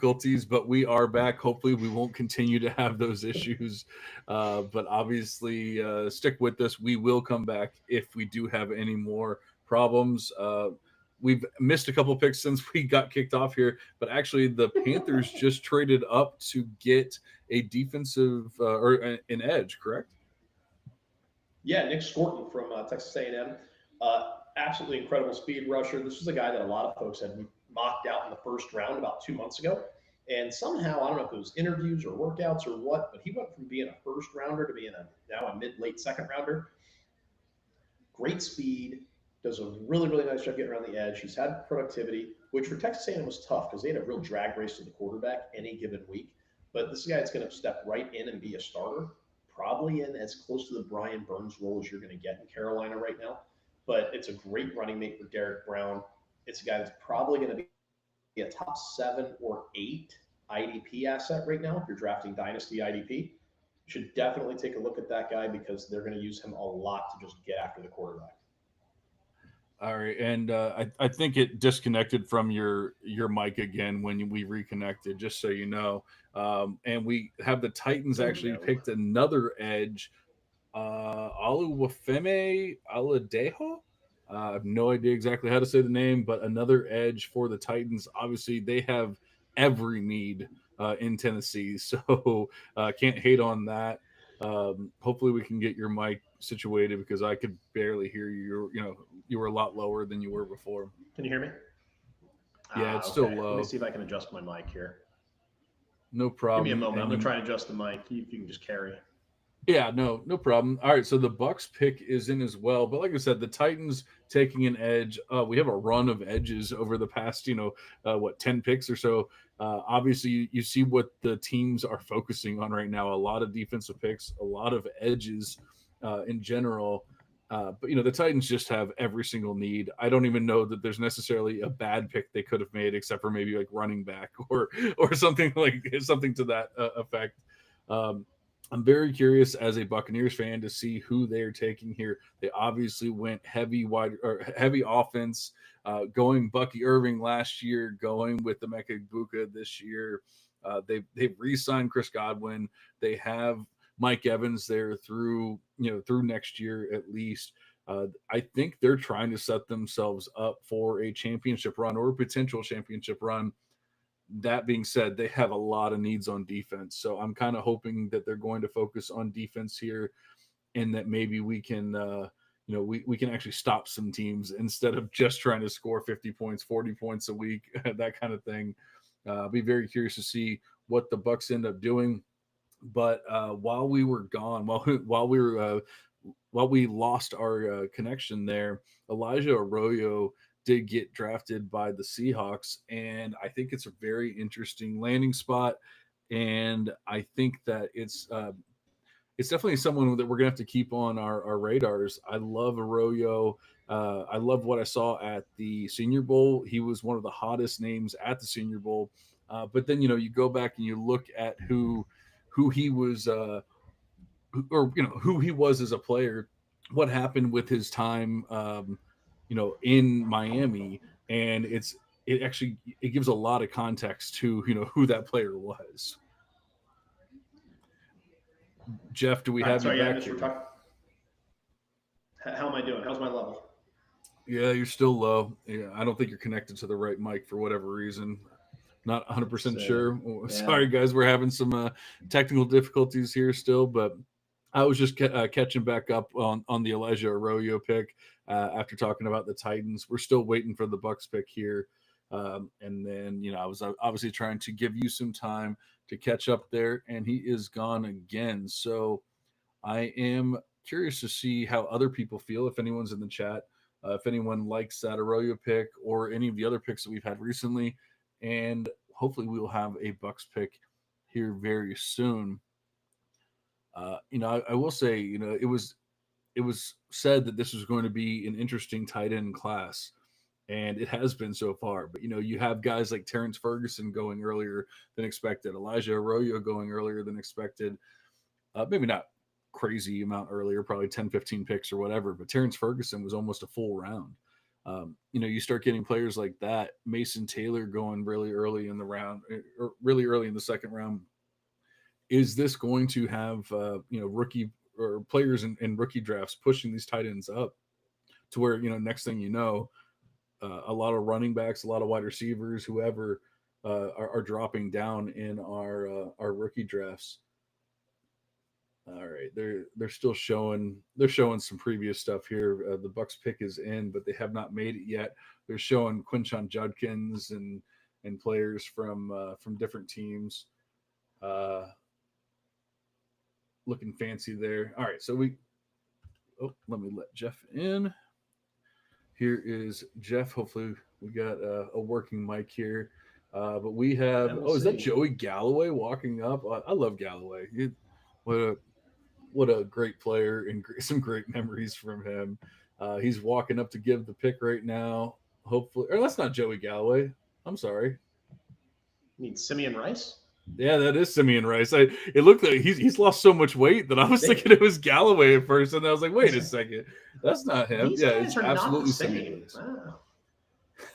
difficulties, but we are back. Hopefully, we won't continue to have those issues. But obviously, stick with us. We will come back if we do have any more problems. We've missed a couple picks since we got kicked off here, but actually, the Panthers just traded up to get a defensive or an edge, correct? Yeah, Nick Scorton from Texas A&M. Absolutely incredible speed rusher. This was a guy that a lot of folks had mocked out in the first round about 2 months ago. And somehow, I don't know if it was interviews or workouts or what, but he went from being a first rounder to being now a mid-late second rounder. Great speed, does a really, really nice job getting around the edge. He's had productivity, which for Texas A&M was tough because they had a real drag race to the quarterback any given week. But this is a guy that's going to step right in and be a starter, probably in as close to the Brian Burns role as you're going to get in Carolina right now. But it's a great running mate for Derek Brown. It's a guy that's probably going to be a top 7 or 8 IDP asset right now if you're drafting Dynasty IDP. You should definitely take a look at that guy because they're going to use him a lot to just get after the quarterback. All right, and I think it disconnected from your mic again when we reconnected. Just so you know, and we have the Titans Oh actually no. picked another edge, Oluwafemi Aladejo. I have no idea exactly how to say the name, but another edge for the Titans. Obviously, they have every need in Tennessee, so can't hate on that. Hopefully, we can get your mic situated because I could barely hear you. You were a lot lower than you were before. Can you hear me? Yeah, it's still Okay. Let me low. see if I can adjust my mic here. No Give me a problem. moment. I'm And going to you, try and adjust the mic. You can just carry. yeah, no problem. All right, so the Bucks pick is in as well, but like I said, the Titans taking an edge. We have a run of edges over the past, 10 picks or so. Obviously, you see what the teams are focusing on right now. A lot of defensive picks, a lot of edges in general. But the Titans just have every single need. I don't even know that there's necessarily a bad pick they could have made, except for maybe like running back or something like something to that effect. Um, I'm very curious as a Buccaneers fan to see who they're taking here. They obviously went heavy wide or heavy offense, going Bucky Irving last year, going with the Mecca Buka this year. They've re-signed Chris Godwin. They have Mike Evans there through next year at least. I think they're trying to set themselves up for a championship run or a potential championship run. That being said, they have a lot of needs on defense. So I'm kind of hoping that they're going to focus on defense here and that maybe we can, we can actually stop some teams instead of just trying to score 50 points, 40 points a week, that kind of thing. I'll be very curious to see what the Bucks end up doing. But while we were gone, while we lost our connection there, Elijah Arroyo did get drafted by the Seahawks, and I think it's a very interesting landing spot. And I think that it's definitely someone that we're gonna have to keep on our radars. I love Arroyo. I love what I saw at the Senior Bowl. He was one of the hottest names at the Senior Bowl. But then you go back and you look at who he was, who he was as a player, what happened with his time, in Miami, and it gives a lot of context to who that player was. Jeff, do we All right. have you Sorry. Yeah, I back missed what here? we're talking. How am I doing? How's my level? Yeah, you're still low. Yeah, I don't think you're connected to the right mic for whatever reason. Not Let's 100% see. sure. Yeah. Sorry, guys, we're having some technical difficulties here still, but I was just catching back up on the Elijah Arroyo pick after talking about the Titans. We're still waiting for the Bucks pick here, and then I was obviously trying to give you some time to catch up there, and he is gone again. So I am curious to see how other people feel. If anyone's in the chat, if anyone likes that Arroyo pick or any of the other picks that we've had recently, and hopefully we will have a Bucks pick here very soon. I will say, it was said that this was going to be an interesting tight end class, and it has been so far. But you have guys like Terrence Ferguson going earlier than expected, Elijah Arroyo going earlier than expected. Maybe not crazy amount earlier, probably 10, 15 picks or whatever, but Terrence Ferguson was almost a full round. You start getting players like that, Mason Taylor going really early in the round, or really early in the second round. Is this going to have rookie or players in rookie drafts pushing these tight ends up to where next thing you know, a lot of running backs, a lot of wide receivers, whoever are dropping down in our rookie drafts. All right, they're still showing some previous stuff here. The Bucks pick is in, but they have not made it yet. They're showing Quinshon Judkins and players from different teams, uh, looking fancy there. All right, so let me let Jeff in. Here is Jeff. Hopefully, we got a working mic here. But we Yeah, have. we'll Oh, is that see. Joey Galloway walking up? I love Galloway. What a what a great player and some great memories from him. He's walking up to give the pick right now. Hopefully, or that's not Joey Galloway. I'm sorry. You need Simeon Rice. Yeah, that is Simeon Rice. It looked like he's lost so much weight that I was They, thinking it was Galloway at first, and I was like, wait a second, that's not him. these Yeah, guys it's are not the absolutely Simeon same. Rice.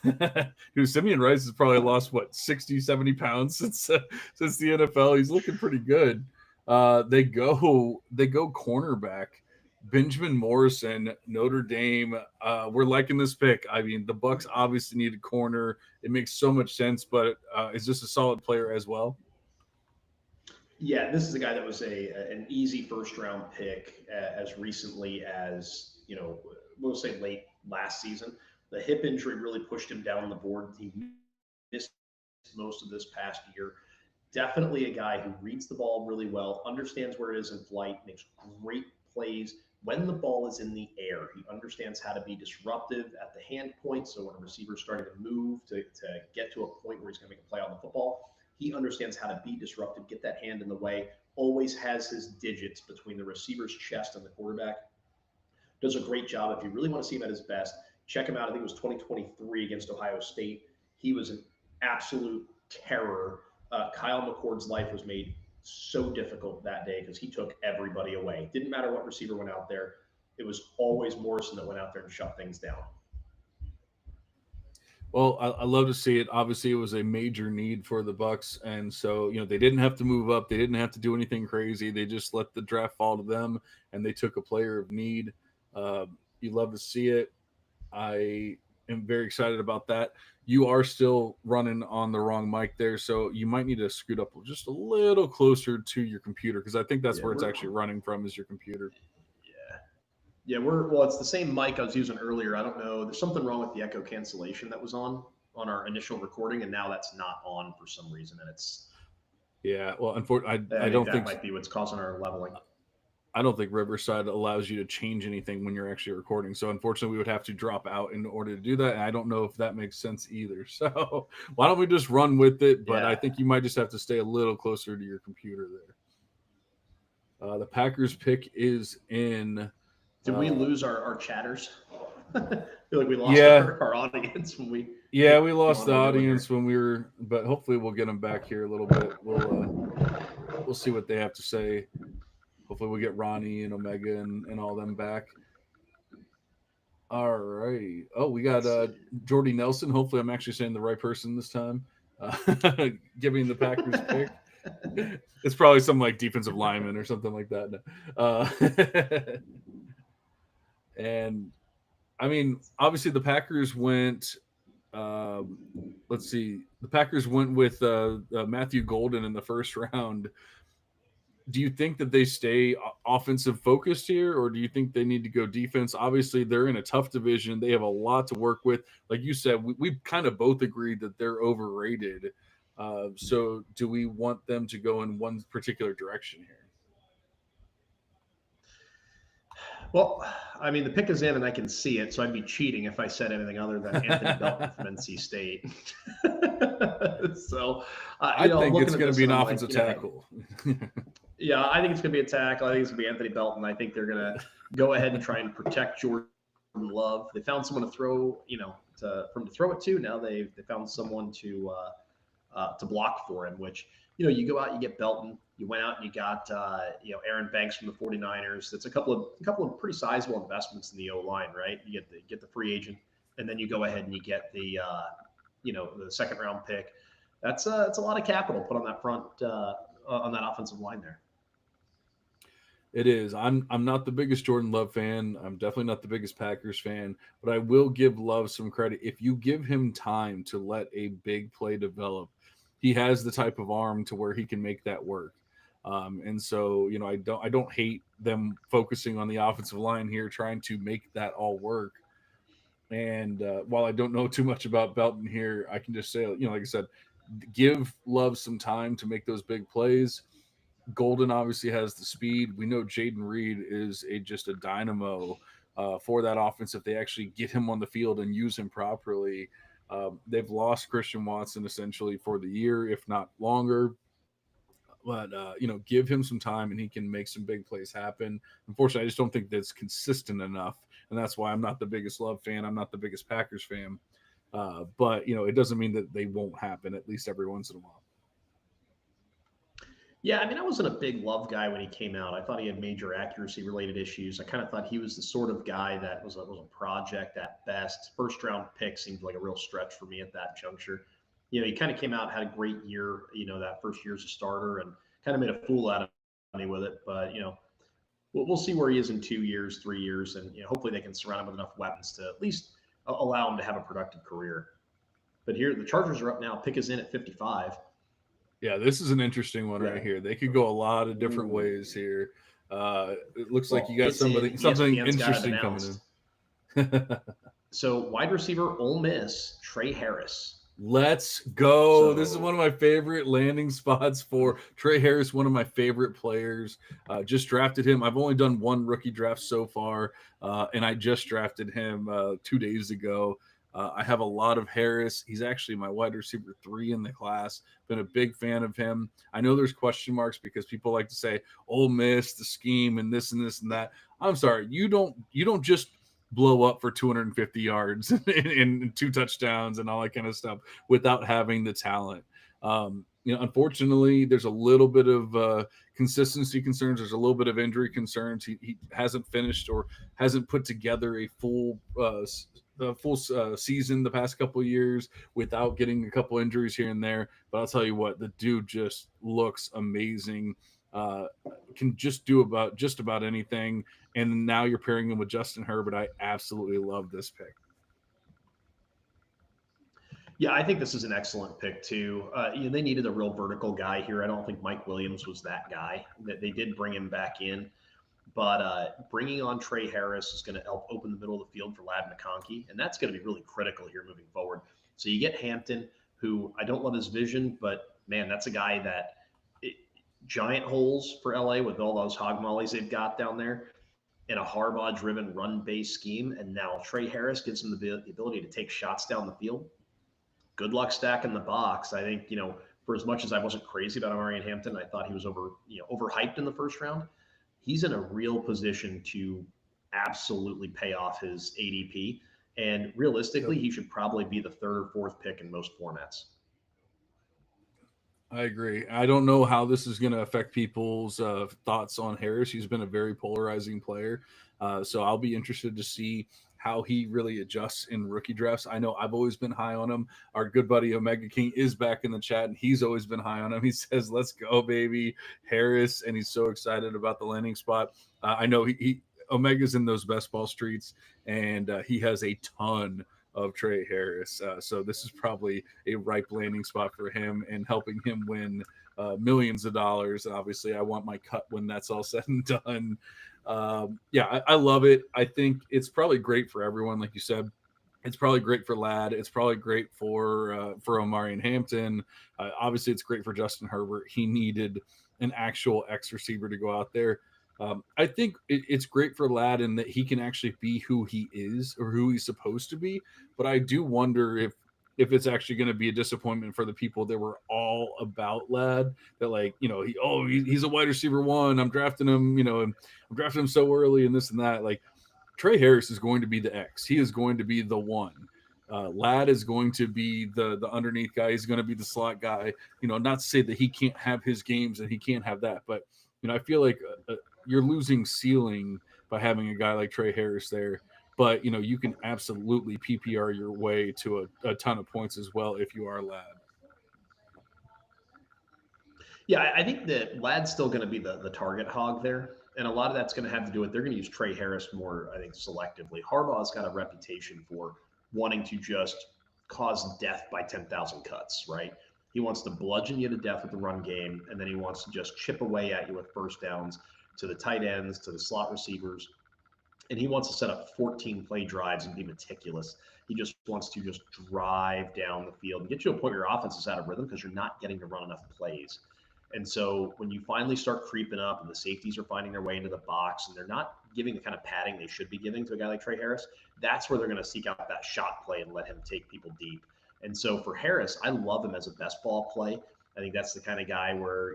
Wow. Dude, Simeon Rice has probably lost what 60, 70 pounds since the NFL. He's looking pretty good. They go cornerback. Benjamin Morrison, Notre Dame. We're liking this pick. I mean, the Bucks obviously need a corner. It makes so much sense, but is this a solid player as well? Yeah, this is a guy that was an easy first round pick as recently as we'll say late last season. The hip injury really pushed him down the board. He missed most of this past year. Definitely a guy who reads the ball really well, understands where it is in flight, makes great plays when the ball is in the air. He understands how to be disruptive at the hand point. So when a receiver's starting to move to get to a point where he's going to make a play on the football, he understands how to be disruptive, get that hand in the way, always has his digits between the receiver's chest and the quarterback. Does a great job. If you really want to see him at his best, check him out. I think it was 2023 against Ohio State. He was an absolute terror. Kyle McCord's life was made so difficult that day because he took everybody away. Didn't matter what receiver went out there. It was always Morrison that went out there and shut things down. Well, I love to see it. Obviously, it was a major need for the Bucks, and so they didn't have to move up. They didn't have to do anything crazy. They just let the draft fall to them, and they took a player of need. You love to see it. I am very excited about that. You are still running on the wrong mic there, so you might need to scoot up just a little closer to your computer because I think that's Yeah, where it's actually running from is your computer. yeah. Yeah, well, it's the same mic I was using earlier. I don't know. There's something wrong with the echo cancellation that was on our initial recording, and now that's not on for some reason. And Yeah, well, unfortunately, I think that might be what's causing our leveling. I don't think Riverside allows you to change anything when you're actually recording. So unfortunately, we would have to drop out in order to do that. And I don't know if that makes sense either. So why don't we just run with it? But I Yeah. think you might just have to stay a little closer to your computer there. The Packers pick is in. Did we Uh, lose our chatters? I feel like we lost yeah, our audience when we yeah, came we lost on the our going here. audience when we were, but hopefully we'll get them back here a little bit. We'll see what they have to say. Hopefully we'll get Ronnie and Omega and all them back. All right. Oh, we got Let's see. Jordy Nelson. Hopefully, I'm actually saying the right person this time. Giving the Packers pick. It's probably some like defensive lineman or something like that. And I mean, obviously, the Packers went. Um, let's see. The Packers went with Matthew Golden in the first round. Do you think that they stay offensive focused here, or do you think they need to go defense? Obviously, they're in a tough division. They have a lot to work with. Like you said, we kind of both agreed that they're overrated. So, do we want them to go in one particular direction here? Well, I mean, the pick is in and I can see it, so I'd be cheating if I said anything other than Anthony Belton from NC State. So, I think looking it's at going to this be and an I'm like, offensive tackle. yeah, I think it's going to be a tackle. I think it's going to be Anthony Belton. I think they're going to go ahead and try and protect Jordan Love. They found someone to throw, to throw it to. Now they found someone to block for him, which, you go out, you get Belton. You went out and you got, Aaron Banks from the 49ers. That's a couple of pretty sizable investments in the O line, right? You get the free agent and then you go ahead and you get the second round pick. That's a lot of capital put on that front on that offensive line there. It is. I'm not the biggest Jordan Love fan. I'm definitely not the biggest Packers fan, but I will give Love some credit. If you give him time to let a big play develop, he has the type of arm to where he can make that work. And so, I don't hate them focusing on the offensive line here, trying to make that all work. And while I don't know too much about Belton here, I can just say, like I said, give Love some time to make those big plays. Golden obviously has the speed. We know Jaden Reed is just a dynamo for that offense if they actually get him on the field and use him properly. They've lost Christian Watson essentially for the year, if not longer. But give him some time and he can make some big plays happen. Unfortunately, I just don't think that's consistent enough, and that's why I'm not the biggest Love fan. I'm not the biggest Packers fan. But it doesn't mean that they won't happen at least every once in a while. Yeah, I mean, I wasn't a big Love guy when he came out. I thought he had major accuracy related issues. I kind of thought he was the sort of guy that was a project at best. First round pick seemed like a real stretch for me at that juncture. He kind of came out, had a great year, that first year as a starter, and kind of made a fool out of me with it. But, we'll see where he is in 2 years, 3 years, and hopefully they can surround him with enough weapons to at least allow him to have a productive career. But here, the Chargers are up now. Pick is in at 55. Yeah, this is an interesting one Yeah. right here. They could go a lot of different ways here. It looks like you Well, got it's in. something ESPN's got it interesting coming announced. in. So wide receiver, Ole Miss, Trey Harris. Let's go. This is So one of my favorite landing spots for Trey Harris, one of my favorite players. Just drafted him. I've only done one rookie draft so far, and I just drafted him 2 days ago. I have a lot of Harris. He's actually my wide receiver 3 in the class. Been a big fan of him. I know there's question marks because people like to say Ole Miss, the scheme, and this and this and that. I'm sorry, you don't just blow up for 250 yards and 2 touchdowns and all that kind of stuff without having the talent. Unfortunately, there's a little bit of consistency concerns. There's a little bit of injury concerns. He hasn't finished or hasn't put together a full season the past couple of years without getting a couple injuries here and there. But I'll tell you what, the dude just looks amazing. Can just do about just about anything. And now you're pairing him with Justin Herbert. I absolutely love this pick. Yeah, I think this is an excellent pick too. They needed a real vertical guy here. I don't think Mike Williams was that guy. That they did bring him back in, but bringing on Trey Harris is going to help open the middle of the field for Ladd McConkey, and that's going to be really critical here moving forward. So you get Hampton, who I don't love his vision, but man, that's a guy that giant holes for LA with all those hog mollies they've got down there in a Harbaugh-driven run-based scheme, and now Trey Harris gives him the ability to take shots down the field. Good luck stacking the box. I think, for as much as I wasn't crazy about Amarian Hampton, I thought he was overhyped in the first round. He's in a real position to absolutely pay off his ADP. And realistically, he should probably be the third or fourth pick in most formats. I agree. I don't know how this is going to affect people's thoughts on Harris. He's been a very polarizing player. So I'll be interested to see how he really adjusts in rookie drafts. I know I've always been high on him. Our good buddy Omega King is back in the chat, and he's always been high on him. He says, let's go, baby, Harris. And he's so excited about the landing spot. I know he Omega's in those best ball streets, and he has a ton of Trey Harris. So this is probably a ripe landing spot for him and helping him win millions of dollars. And obviously, I want my cut when that's all said and done. I love it. I think it's probably great for everyone, like you said. It's probably great for Ladd. It's probably great for Omarion Hampton. Obviously, it's great for Justin Herbert. He needed an actual X receiver to go out there. I think it's great for Ladd in that he can actually be who he is or who he's supposed to be. But I do wonder if it's actually going to be a disappointment for the people that were all about Ladd. That he's a wide receiver 1. I'm drafting him. I'm drafting him so early and this and that. Like Trey Harris is going to be the X. He is going to be the 1. Ladd is going to be the underneath guy. He's going to be the slot guy. Not to say that he can't have his games and he can't have that, but I feel like you're losing ceiling by having a guy like Trey Harris there. but you can absolutely PPR your way to a ton of points as well if you are Lad. Yeah, I think that Lad's still going to be the target hog there. And a lot of that's going to have to do with they're going to use Trey Harris more, I think, selectively. Harbaugh's got a reputation for wanting to just cause death by 10,000 cuts, right? He wants to bludgeon you to death with the run game, and then he wants to just chip away at you with first downs to the tight ends, to the slot receivers. And he wants to set up 14 play drives and be meticulous. He just wants to just drive down the field and get you to a point where your offense is out of rhythm because you're not getting to run enough plays. And so when you finally start creeping up and the safeties are finding their way into the box and they're not giving the kind of padding they should be giving to a guy like Trey Harris, that's where they're going to seek out that shot play and let him take people deep. And so for Harris, I love him as a best ball play. I think that's the kind of guy where,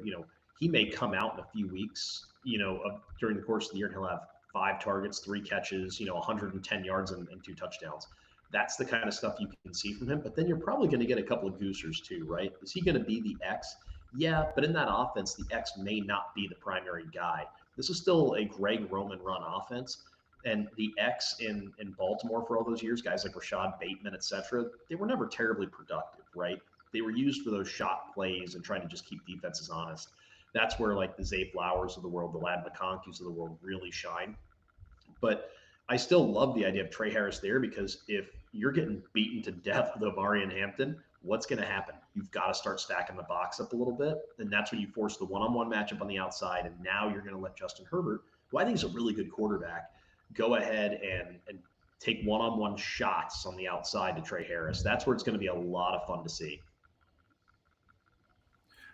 he may come out in a few weeks, during the course of the year and he'll have 5 targets, 3 catches, 110 yards and 2 touchdowns. That's the kind of stuff you can see from him. But then you're probably going to get a couple of goosers too, right? Is he going to be the X? Yeah, but in that offense, the X may not be the primary guy. This is still a Greg Roman run offense. And the X in Baltimore for all those years, guys like Rashad Bateman, et cetera, they were never terribly productive, right? They were used for those shot plays and trying to just keep defenses honest. That's where like the Zay Flowers of the world, the Lad McConkeys of the world really shine. But I still love the idea of Trey Harris there because if you're getting beaten to death with Omari and Hampton, what's going to happen? You've got to start stacking the box up a little bit. And that's when you force the one-on-one matchup on the outside. And now you're going to let Justin Herbert, who I think is a really good quarterback, go ahead and take one-on-one shots on the outside to Trey Harris. That's where it's going to be a lot of fun to see.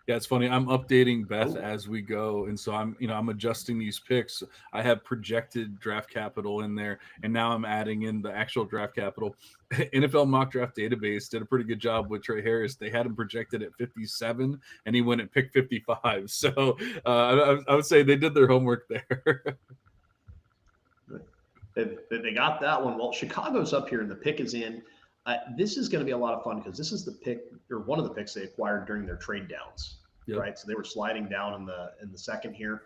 Yeah, it's funny. I'm updating Beth Oh, as we go, and so I'm adjusting these picks. I have projected draft capital in there, and now I'm adding in the actual draft capital. NFL Mock Draft Database did a pretty good job with Trey Harris. They had him projected at 57, and he went at pick 55. So I would say they did their homework there. they got that one. Well, Chicago's up here, and the pick is in. This is going to be a lot of fun because this is the pick or one of the picks they acquired during their trade downs, Yep. right? So they were sliding down in the second here,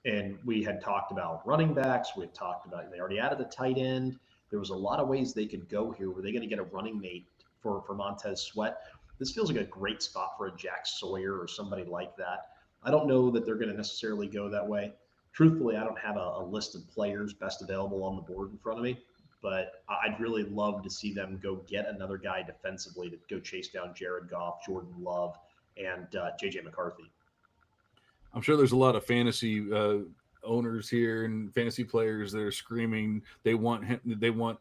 and we had talked about running backs. We had talked about they already added a tight end. There was a lot of ways they could go here. Were they going to get a running mate for Montez Sweat? This feels like a great spot for a Jack Sawyer or somebody like that. I don't know that they're going to necessarily go that way. Truthfully, I don't have a list of players best available on the board in front of me, but I'd really love to see them go get another guy defensively to go chase down Jared Goff, Jordan Love, and JJ McCarthy. I'm sure there's a lot of fantasy owners here and fantasy players that are screaming they want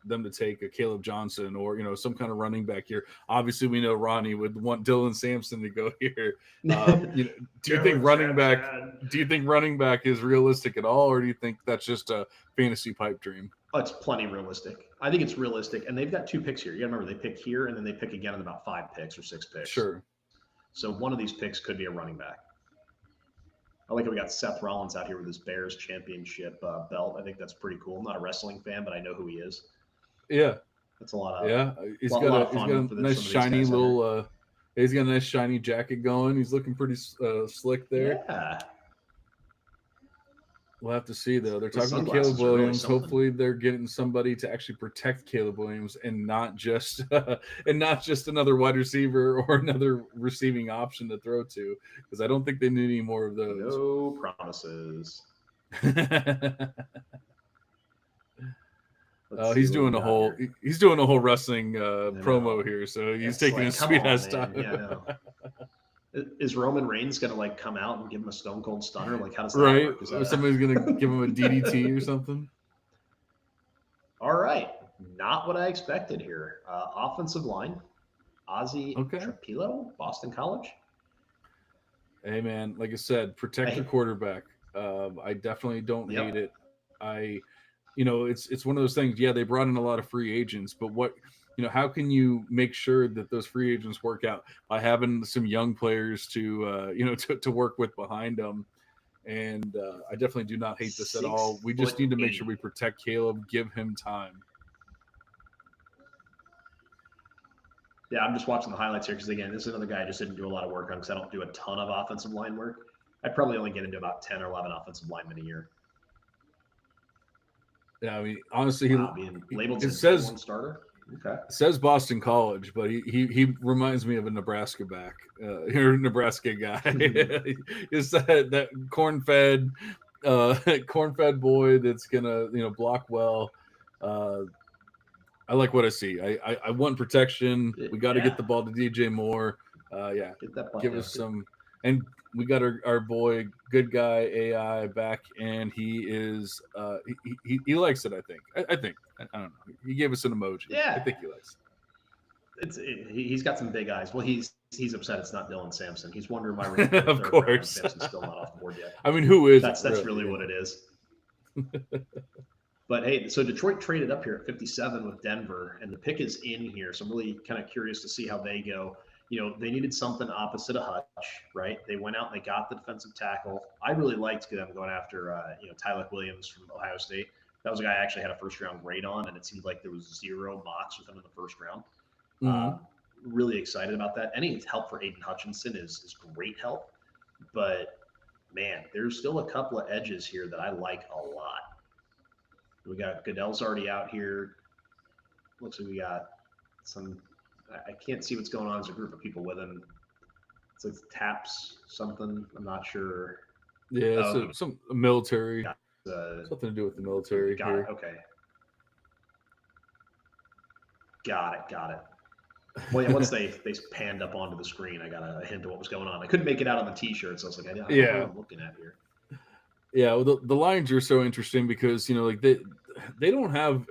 them to take a Caleb Johnson or some kind of running back here. Obviously, we know Ronnie would want Dylan Sampson to go here. Do you think running back? Do you think running back is realistic at all, or do you think that's just a fantasy pipe dream? Oh, it's plenty realistic. I think it's realistic, and they've got 2 picks here. You got to remember they pick here, and then they pick again in about 5 picks or 6 picks. Sure. So one of these picks could be a running back. I like how we got Seth Rollins out here with his Bears championship belt. I think that's pretty cool. I'm not a wrestling fan, but I know who he is. Yeah. That's a lot of He's lot, got lot a of he's fun got for a nice some of these shiny guys out here. little he's got a nice shiny jacket going. He's looking pretty slick there. Yeah. We'll have to see though. They're Those talking about Caleb sunglasses are really Williams. something. Hopefully, they're getting somebody to actually protect Caleb Williams and not just another wide receiver or another receiving option to throw to. Because I don't think they need any more of those. No promises. He's doing a whole here. he's doing a whole wrestling promo here, so he's taking his sweet ass time. Yeah, I know. Is Roman Reigns gonna like come out and give him a Stone Cold Stunner? Like, how does that right? work? Or somebody's gonna give him a DDT or something. All right, not what I expected here. Offensive line, Ozzy Trapilo, Boston College. Hey man, like I said, protect your quarterback. I definitely don't hate it. It's one of those things. Yeah, they brought in a lot of free agents, but how can you make sure that those free agents work out by having some young players to work with behind them? And I definitely do not hate this at all. We just need to make sure we protect Caleb, give him time. Yeah, I'm just watching the highlights here because, again, this is another guy I just didn't do a lot of work on because I don't do a ton of offensive line work. I'd probably only get into about 10 or 11 offensive linemen a year. Yeah, I mean, honestly, Wow, being he labeled it as a day says one starter. Okay. Boston College, but he reminds me of a Nebraska back, or Nebraska guy. It's that corn fed, corn fed boy that's gonna block well. Uh, I like what I see. I want protection. We got to get Yeah, the ball to DJ Moore. Yeah, get that butt give us dusted. some. And we got our boy, good guy AI back, and he is he likes it. I think. I think. I don't know. He gave us an emoji. I Yeah, think he likes he's got some big eyes. Well, he's upset it's not Dylan Sampson. He's wondering why we're not it. getting a Of third round. course. Sampson's still not off the board yet. I mean, who isn't That's really? really what it is. But hey, so Detroit traded up here at 57 with Denver, and the pick is in here. So I'm really kind of curious to see how they go. They needed something opposite of Hutch, right? They went out and they got the defensive tackle. I really liked them going after, Tyler Williams from Ohio State. That was a guy I actually had a first round grade on, and it seemed like there was zero mocks with him in the first round. Hmm. Really excited about that. Any help for Aiden Hutchinson is great help, but man, there's still a couple of edges here that I like a lot. We got Goodell's already out here. Looks like we got some. I can't see what's going on as a group of people with him. It's like taps something. I'm not sure. Yeah, Oh, so some military, got something to do with the military got it. here. Okay, got it. Well, yeah. Once they panned up onto the screen, I got a hint of what was going on. I couldn't make it out on the T-shirt, so I was like, I don't know what Yeah, I'm looking at here. yeah. Well, the Lions are so interesting because like they don't have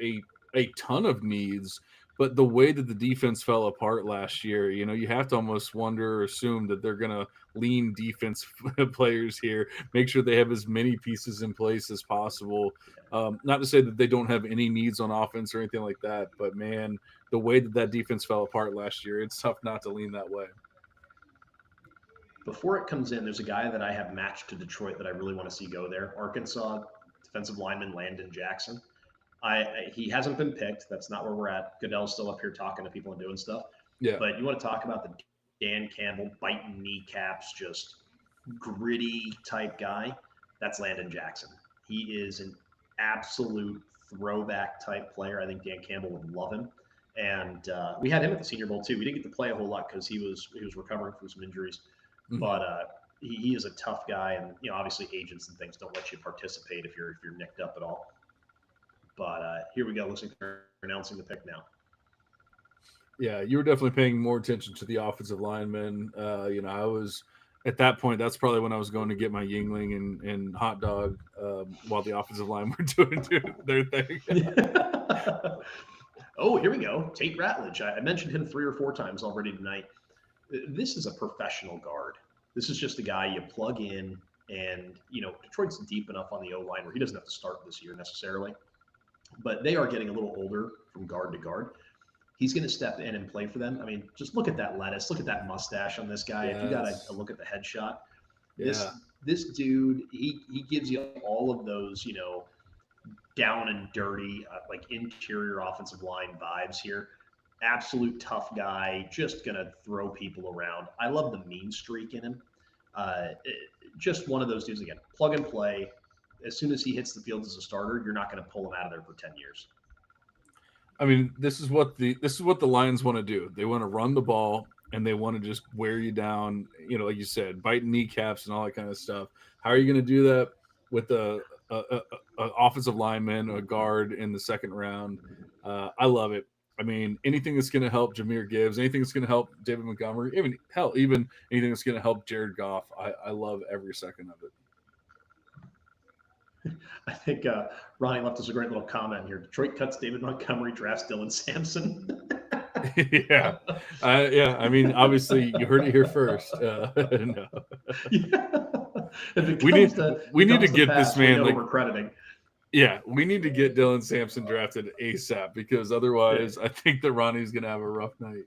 a ton of needs, but the way that the defense fell apart last year, you have to almost wonder or assume that they're gonna lean defense players here, make sure they have as many pieces in place as possible. Not to say that they don't have any needs on offense or anything like that, but man, the way that defense fell apart last year, it's tough not to lean that way. Before it comes in, there's a guy that I have matched to Detroit that I really want to see go there. Arkansas defensive lineman Landon Jackson. He hasn't been picked. That's not where we're at. Goodell's still up here talking to people and doing stuff. Yeah. But you want to talk about the Dan Campbell biting kneecaps, just gritty type guy? That's Landon Jackson. He is an absolute throwback type player. I think Dan Campbell would love him. And we had him at the Senior Bowl too. We didn't get to play a whole lot because he was recovering from some injuries, Mhm. but he is a tough guy, and obviously agents and things don't let you participate if you're nicked up at all. But here we go. Looks like they're announcing the pick now. Yeah, you were definitely paying more attention to the offensive linemen. I was at that point. That's probably when I was going to get my Yingling and hot dog while the offensive line were doing their thing. Oh, here we go. Tate Ratledge. I mentioned him 3 or 4 times already tonight. This is a professional guard. This is just a guy you plug in, and Detroit's deep enough on the O line where he doesn't have to start this year necessarily. But they are getting a little older from guard to guard. He's going to step in and play for them. I mean, just look at that lettuce. Look at that mustache on this guy. If you got a Yes. look at the headshot, Yeah. this dude, he gives you all of those, down and dirty, like interior offensive line vibes here. Absolute tough guy, just gonna throw people around. I love the mean streak in him. Just one of those dudes again, plug and play. As soon as he hits the field as a starter, you're not going to pull him out of there for 10 years. I mean, this is what the Lions want to do. They want to run the ball and they want to just wear you down. Like you said, biting kneecaps and all that kind of stuff. How are you going to do that with a offensive lineman, a guard in the second round? I love it. I mean, anything that's going to help Jameer Gibbs, anything that's going to help David Montgomery, even hell, even anything that's going to help Jared Goff. I love every second of I think Ronnie left us a great little comment here. Detroit cuts David Montgomery, drafts Dylan Sampson. it. Yeah, yeah. I mean, obviously, you heard it here first. No. Yeah. If it we comes need to we need to comes to get this pass, we man know who like we're crediting. yeah, we need to get Dylan Sampson drafted ASAP because otherwise I think that Ronnie's gonna have a rough night.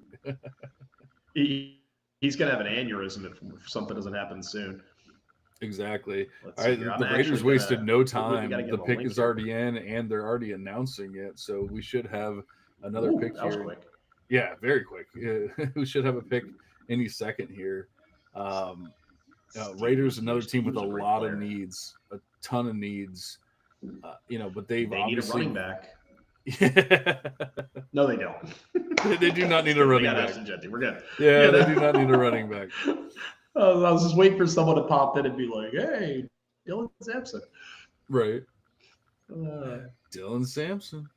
He, he's going to have an aneurysm if something doesn't happen soon. Exactly. Let's All see right, here. I'm the actually Raiders going wasted to, no we got to time. get The him a pick link is here. already in and they're already announcing it. So we should have another Ooh, pick that was here. quick. Yeah, very quick. We should have a pick any second here. Um, Raiders, another team He with a was a great lot of player. needs, a ton of needs. But they've They need a obviously running back. they No, they don't. do not need Just a kidding. They running got back. Ashton Jeffy. We're good. Yeah, they do not need a running back. I was just waiting for someone to pop in and be like, "Hey, Dylan Sampson." Right. Uh, Dylan Sampson.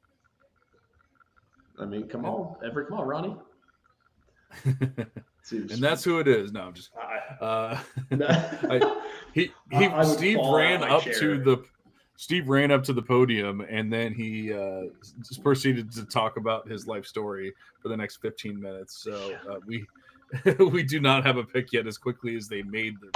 I mean, come on, Ronnie. And that's who it is. No, I'm just I he I would Steve fall out ran of my up chair. to the podium, and then he just proceeded to talk about his life story for the next 15 minutes. So we we do not have a pick yet as quickly as they made their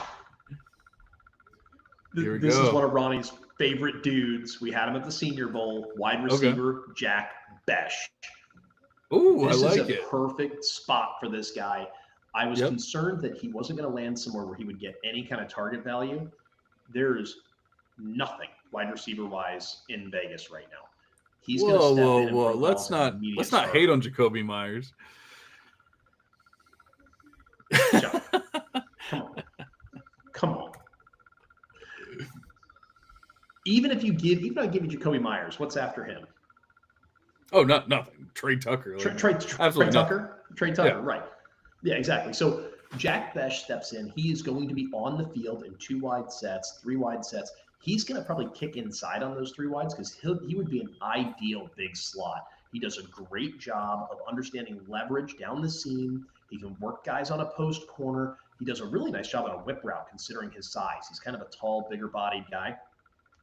Here we This go. is one of Ronnie's favorite dudes. We had him at the Senior Bowl, wide receiver Jack Besh. Ooh, I This like is a it. perfect spot for this guy. I was Yep. concerned that he wasn't going to land somewhere where he would get any kind of target value. There's nothing wide receiver wise in Vegas right now. He's going to step in and break Let's off as an not immediate let's not starter. hate on Jacoby Myers. Chuck, come on. Even if I give you Jacoby Myers, what's after him? Oh, nothing. Trey Tucker. Trey Tucker. Yeah. Right. Yeah, exactly. So Jack Besh steps in. He is going to be on the field in 2 wide sets, 3 wide sets. He's going to probably kick inside on those 3 wides because he would be an ideal big slot. He does a great job of understanding leverage down the seam. He can work guys on a post corner. He does a really nice job on a whip route considering his size. He's kind of a tall, bigger bodied guy.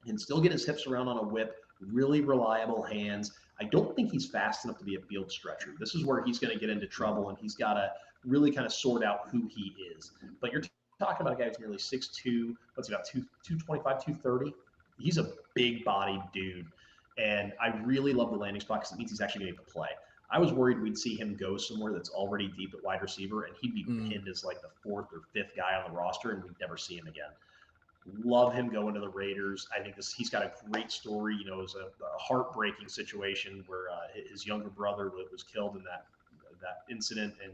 He can still get his hips around on a whip, really reliable hands. I don't think he's fast enough to be a field stretcher. This is where he's going to get into trouble, and he's got to really kind of sort out who he is. But you're talking about a guy who's nearly 6'2", what's he about, 225, 230? He's a big-bodied dude, and I really love the landing spot because it means he's actually going to play. I was worried we'd see him go somewhere that's already deep at wide receiver, and he'd be pinned as like the 4th or 5th guy on the roster, and we'd never see him again. Love him going to the Raiders. I think he's got a great story. It was a heartbreaking situation where his younger brother was killed in that incident in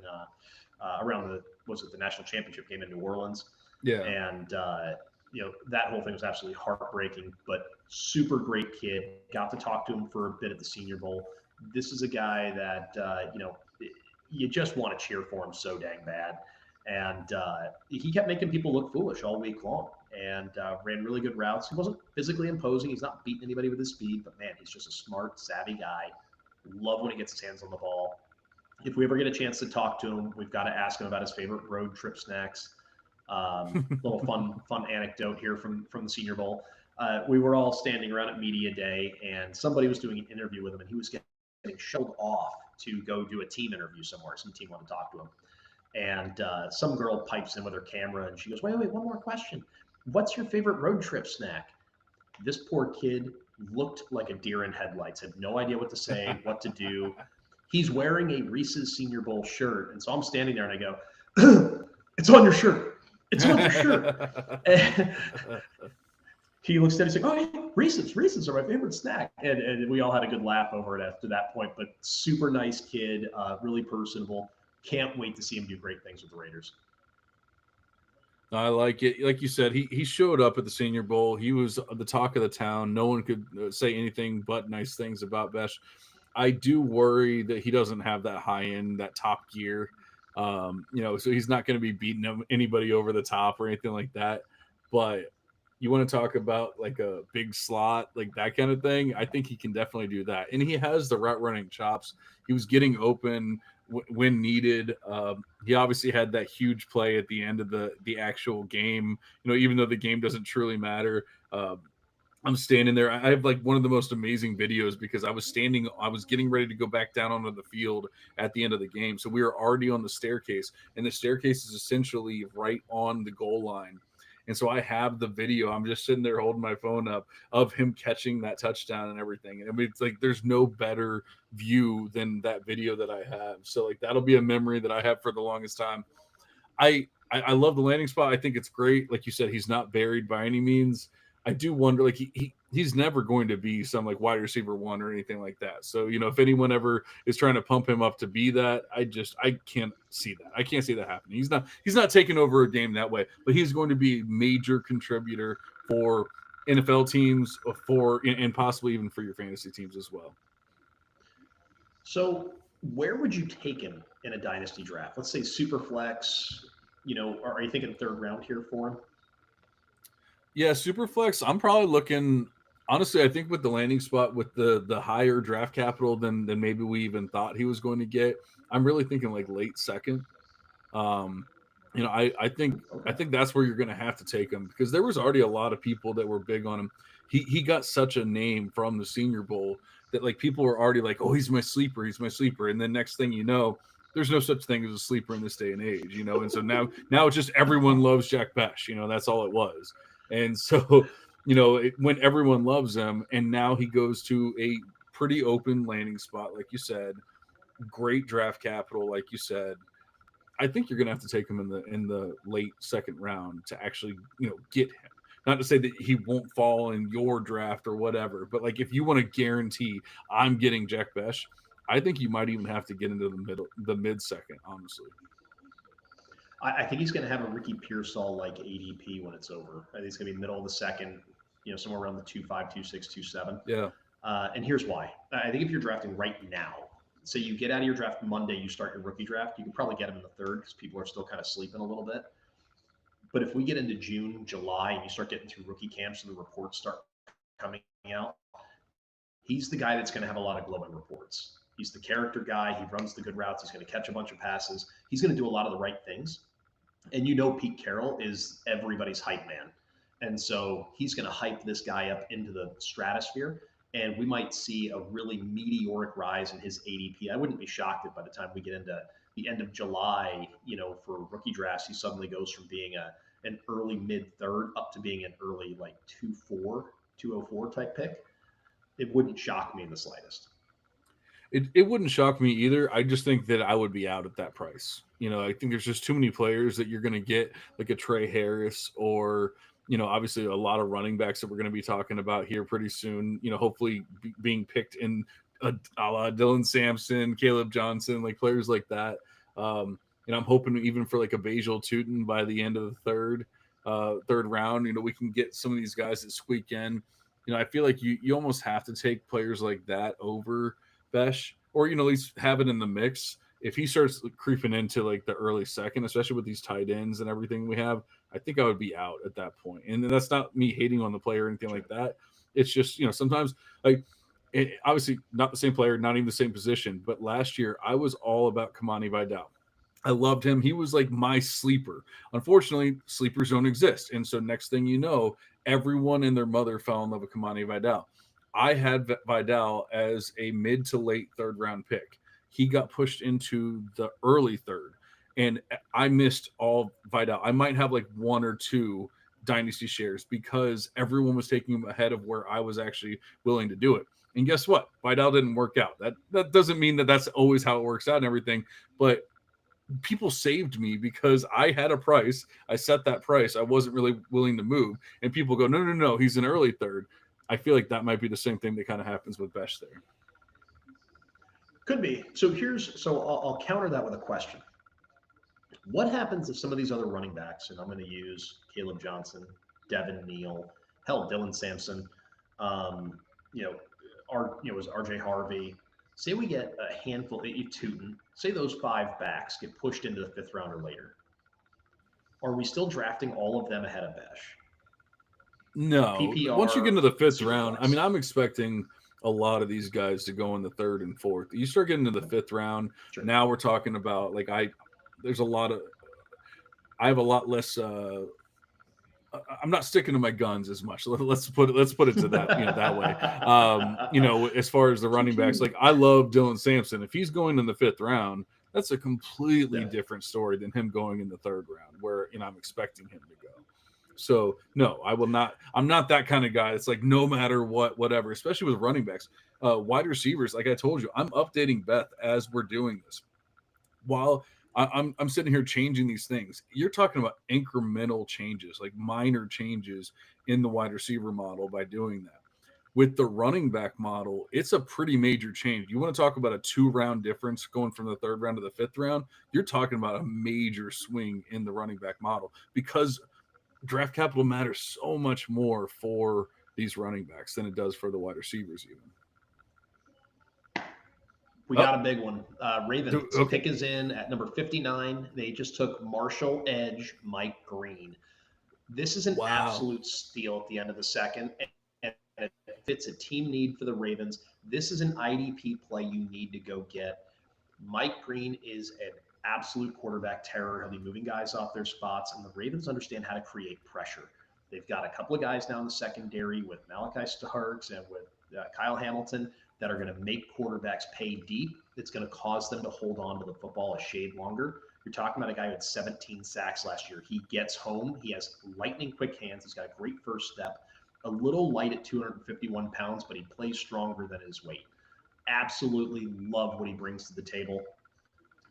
around the national championship game in New Orleans. Yeah. And that whole thing was absolutely heartbreaking, but super great kid. Got to talk to him for a bit at the Senior Bowl. This is a guy that you just want to cheer for him so dang bad. And he kept making people look foolish all week long and ran really good routes. He wasn't physically imposing. He's not beating anybody with his speed, but man, he's just a smart, savvy guy. Love when he gets his hands on the ball. If we ever get a chance to talk to him, we've got to ask him about his favorite road trip snacks. Little fun anecdote here from the Senior Bowl. We were all standing around at Media Day, and somebody was doing an interview with him, and he was getting shuttled off to go do a team interview somewhere. Some team wanted to talk to him. And some girl pipes in with her camera, and she goes, wait, one more question. What's your favorite road trip snack? This poor kid looked like a deer in headlights, had no idea what to say, what to do. He's wearing a Reese's Senior Bowl shirt. And so I'm standing there and I go, it's on your shirt. It's on your shirt. And he looks at it, he's like, oh, yeah, Reese's are my favorite snack. And we all had a good laugh over it after that point. But super nice kid, really personable. Can't wait to see him do great things with the Raiders. I like it. Like you said, he showed up at the Senior Bowl. He was the talk of the town. No one could say anything but nice things about Besh. I do worry that he doesn't have that high end, that top gear. So he's not going to be beating anybody over the top or anything like that. But you want to talk about like a big slot, like that kind of thing. I think he can definitely do that. And he has the route running chops. He was getting open when needed. He obviously had that huge play at the end of the actual game, even though the game doesn't truly matter. I'm standing there. I have like one of the most amazing videos because I was getting ready to go back down onto the field at the end of the game. So we were already on the staircase, and the staircase is essentially right on the goal line. And so I have the video. I'm just sitting there holding my phone up of him catching that touchdown and everything. And I mean, it's like there's no better view than that video that I have. So like that'll be a memory that I have for the longest time. I love the landing spot. I think it's great. Like you said, he's not buried by any means. I do wonder, like he's never going to be some like wide receiver 1 or anything like that. So, if anyone ever is trying to pump him up to be that, I can't see that. I can't see that happening. He's not taking over a game that way, but he's going to be a major contributor for NFL teams for and possibly even for your fantasy teams as well. So where would you take him in a dynasty draft? Let's say super flex. Are you thinking third round here for him? Yeah, Superflex. I'm probably looking. Honestly, I think with the landing spot with the higher draft capital than maybe we even thought he was going to get. I'm really thinking like late second. Um, I Okay. think that's where you're going to have to take him because there was already a lot of people that were big on him. He got such a name from the Senior Bowl that like people were already like, oh, he's my sleeper, and then next thing you know, there's no such thing as a sleeper in this day and age, you know. And so now it's just everyone loves Jack Besh, you know. That's all it was, and so when everyone loves him, and now he goes to a pretty open landing spot, like you said, great draft capital, like you said. I think you're going to have to take him in the late second round to actually get him. Not to say that he won't fall in your draft or whatever, but like if you want to guarantee I'm getting Jack Besh, I think you might even have to get into the mid second, honestly. I think he's going to have a Ricky Pearsall like ADP when it's over. I think he's going to be middle of the second, somewhere around the 2.5, 2.6, 2.7. Yeah, And here's why. I think if you're drafting right now, say you get out of your draft Monday, you start your rookie draft, you can probably get him in the third because people are still kind of sleeping a little bit. But if we get into June, July, and you start getting through rookie camps and the reports start coming out, he's the guy that's going to have a lot of glowing reports. He's the character guy. He runs the good routes. He's going to catch a bunch of passes. He's going to do a lot of the right things. And Pete Carroll is everybody's hype man. And so he's going to hype this guy up into the stratosphere. And we might see a really meteoric rise in his ADP. I wouldn't be shocked if by the time we get into the end of July, for rookie drafts, he suddenly goes from being an early mid third up to being an early like 2.4, 2.04 type pick. It wouldn't shock me in the slightest. it wouldn't shock me either. I just think that I would be out at that price. I think there's just too many players that you're going to get, like a Trey Harris or obviously a lot of running backs that we're going to be talking about here pretty soon. Hopefully being picked in a la Dylan Sampson, Caleb Johnson, like players like that. I'm hoping even for like a Bajal Tootin by the end of the third round. We can get some of these guys that squeak in. I feel like you almost have to take players like that over Besh, or at least have it in the mix. If he starts creeping into like the early second, especially with these tight ends and everything we have, I think I would be out at that point. And that's not me hating on the player or anything Sure. like that. It's just sometimes like obviously not the same player, not even the same position. But last year I was all about Kamani Vidal. I loved him. He was like my sleeper. Unfortunately, sleepers don't exist. And so next thing you know, everyone and their mother fell in love with Kamani Vidal. I had Vidal as a mid to late third round pick. He got pushed into the early third, and I missed all Vidal. I might have like one or two dynasty shares because everyone was taking him ahead of where I was actually willing to do it. And guess what? Vidal didn't work out. That doesn't mean that that's always how it works out and everything, but people saved me because I had a price. I set that price. I wasn't really willing to move. And people go, no, no, no, he's an early third. I feel like that might be the same thing that kind of happens with Besh there. Could be. So I'll counter that with a question. What happens if some of these other running backs, and I'm going to use Caleb Johnson, Devin Neal, hell, Dylan Sampson, um, you know, was RJ Harvey. Say we get a handful, Tootin. Say those five backs get pushed into the fifth round or later. Are we still drafting all of them ahead of Besh? No, once you get PPR, into the fifth round, I mean, Superflex. I'm expecting a lot of these guys to go in the third and fourth. You start getting to the fifth round. Sure. Now we're talking about like there's a lot of I have a lot less I'm not sticking to my guns as much. Let's put it to that that way. As far as the Pew running backs, pew. like I love Dylan Sampson. If he's going in the fifth round, that's a completely Yeah. different story than him going in the third round, where I'm expecting him to go. So no, I will not. I'm not that kind of guy. It's like no matter what, whatever. Especially with running backs, wide receivers. Like I told you, I'm updating Beth as we're doing this while I'm sitting here changing these things. You're talking about incremental changes, like minor changes in the wide receiver model by doing that. With the running back model, it's a pretty major change. You want to talk about a 2 round difference going from the third round to the fifth round? You're talking about a major swing in the running back model because draft capital matters so much more for these running backs than it does for the wide receivers, even. We Oh, got a big one. Ravens okay. pick is in at number 59. They just took Marshall edge Mike Green. This is an Wow. absolute steal at the end of the second, and it fits a team need for the Ravens. This is an IDP play you need to go get. Mike Green is an absolute quarterback terror. He'll be moving guys off their spots, and the Ravens understand how to create pressure. They've got a couple of guys now in the secondary with Malachi Starks and with Kyle Hamilton that are going to make quarterbacks pay deep. It's going to cause them to hold on to the football a shade longer. You're talking about a guy who had 17 sacks last year. He gets home. He has lightning quick hands. He's got a great first step. A little light at 251 pounds, but he plays stronger than his weight. Absolutely love what he brings to the table.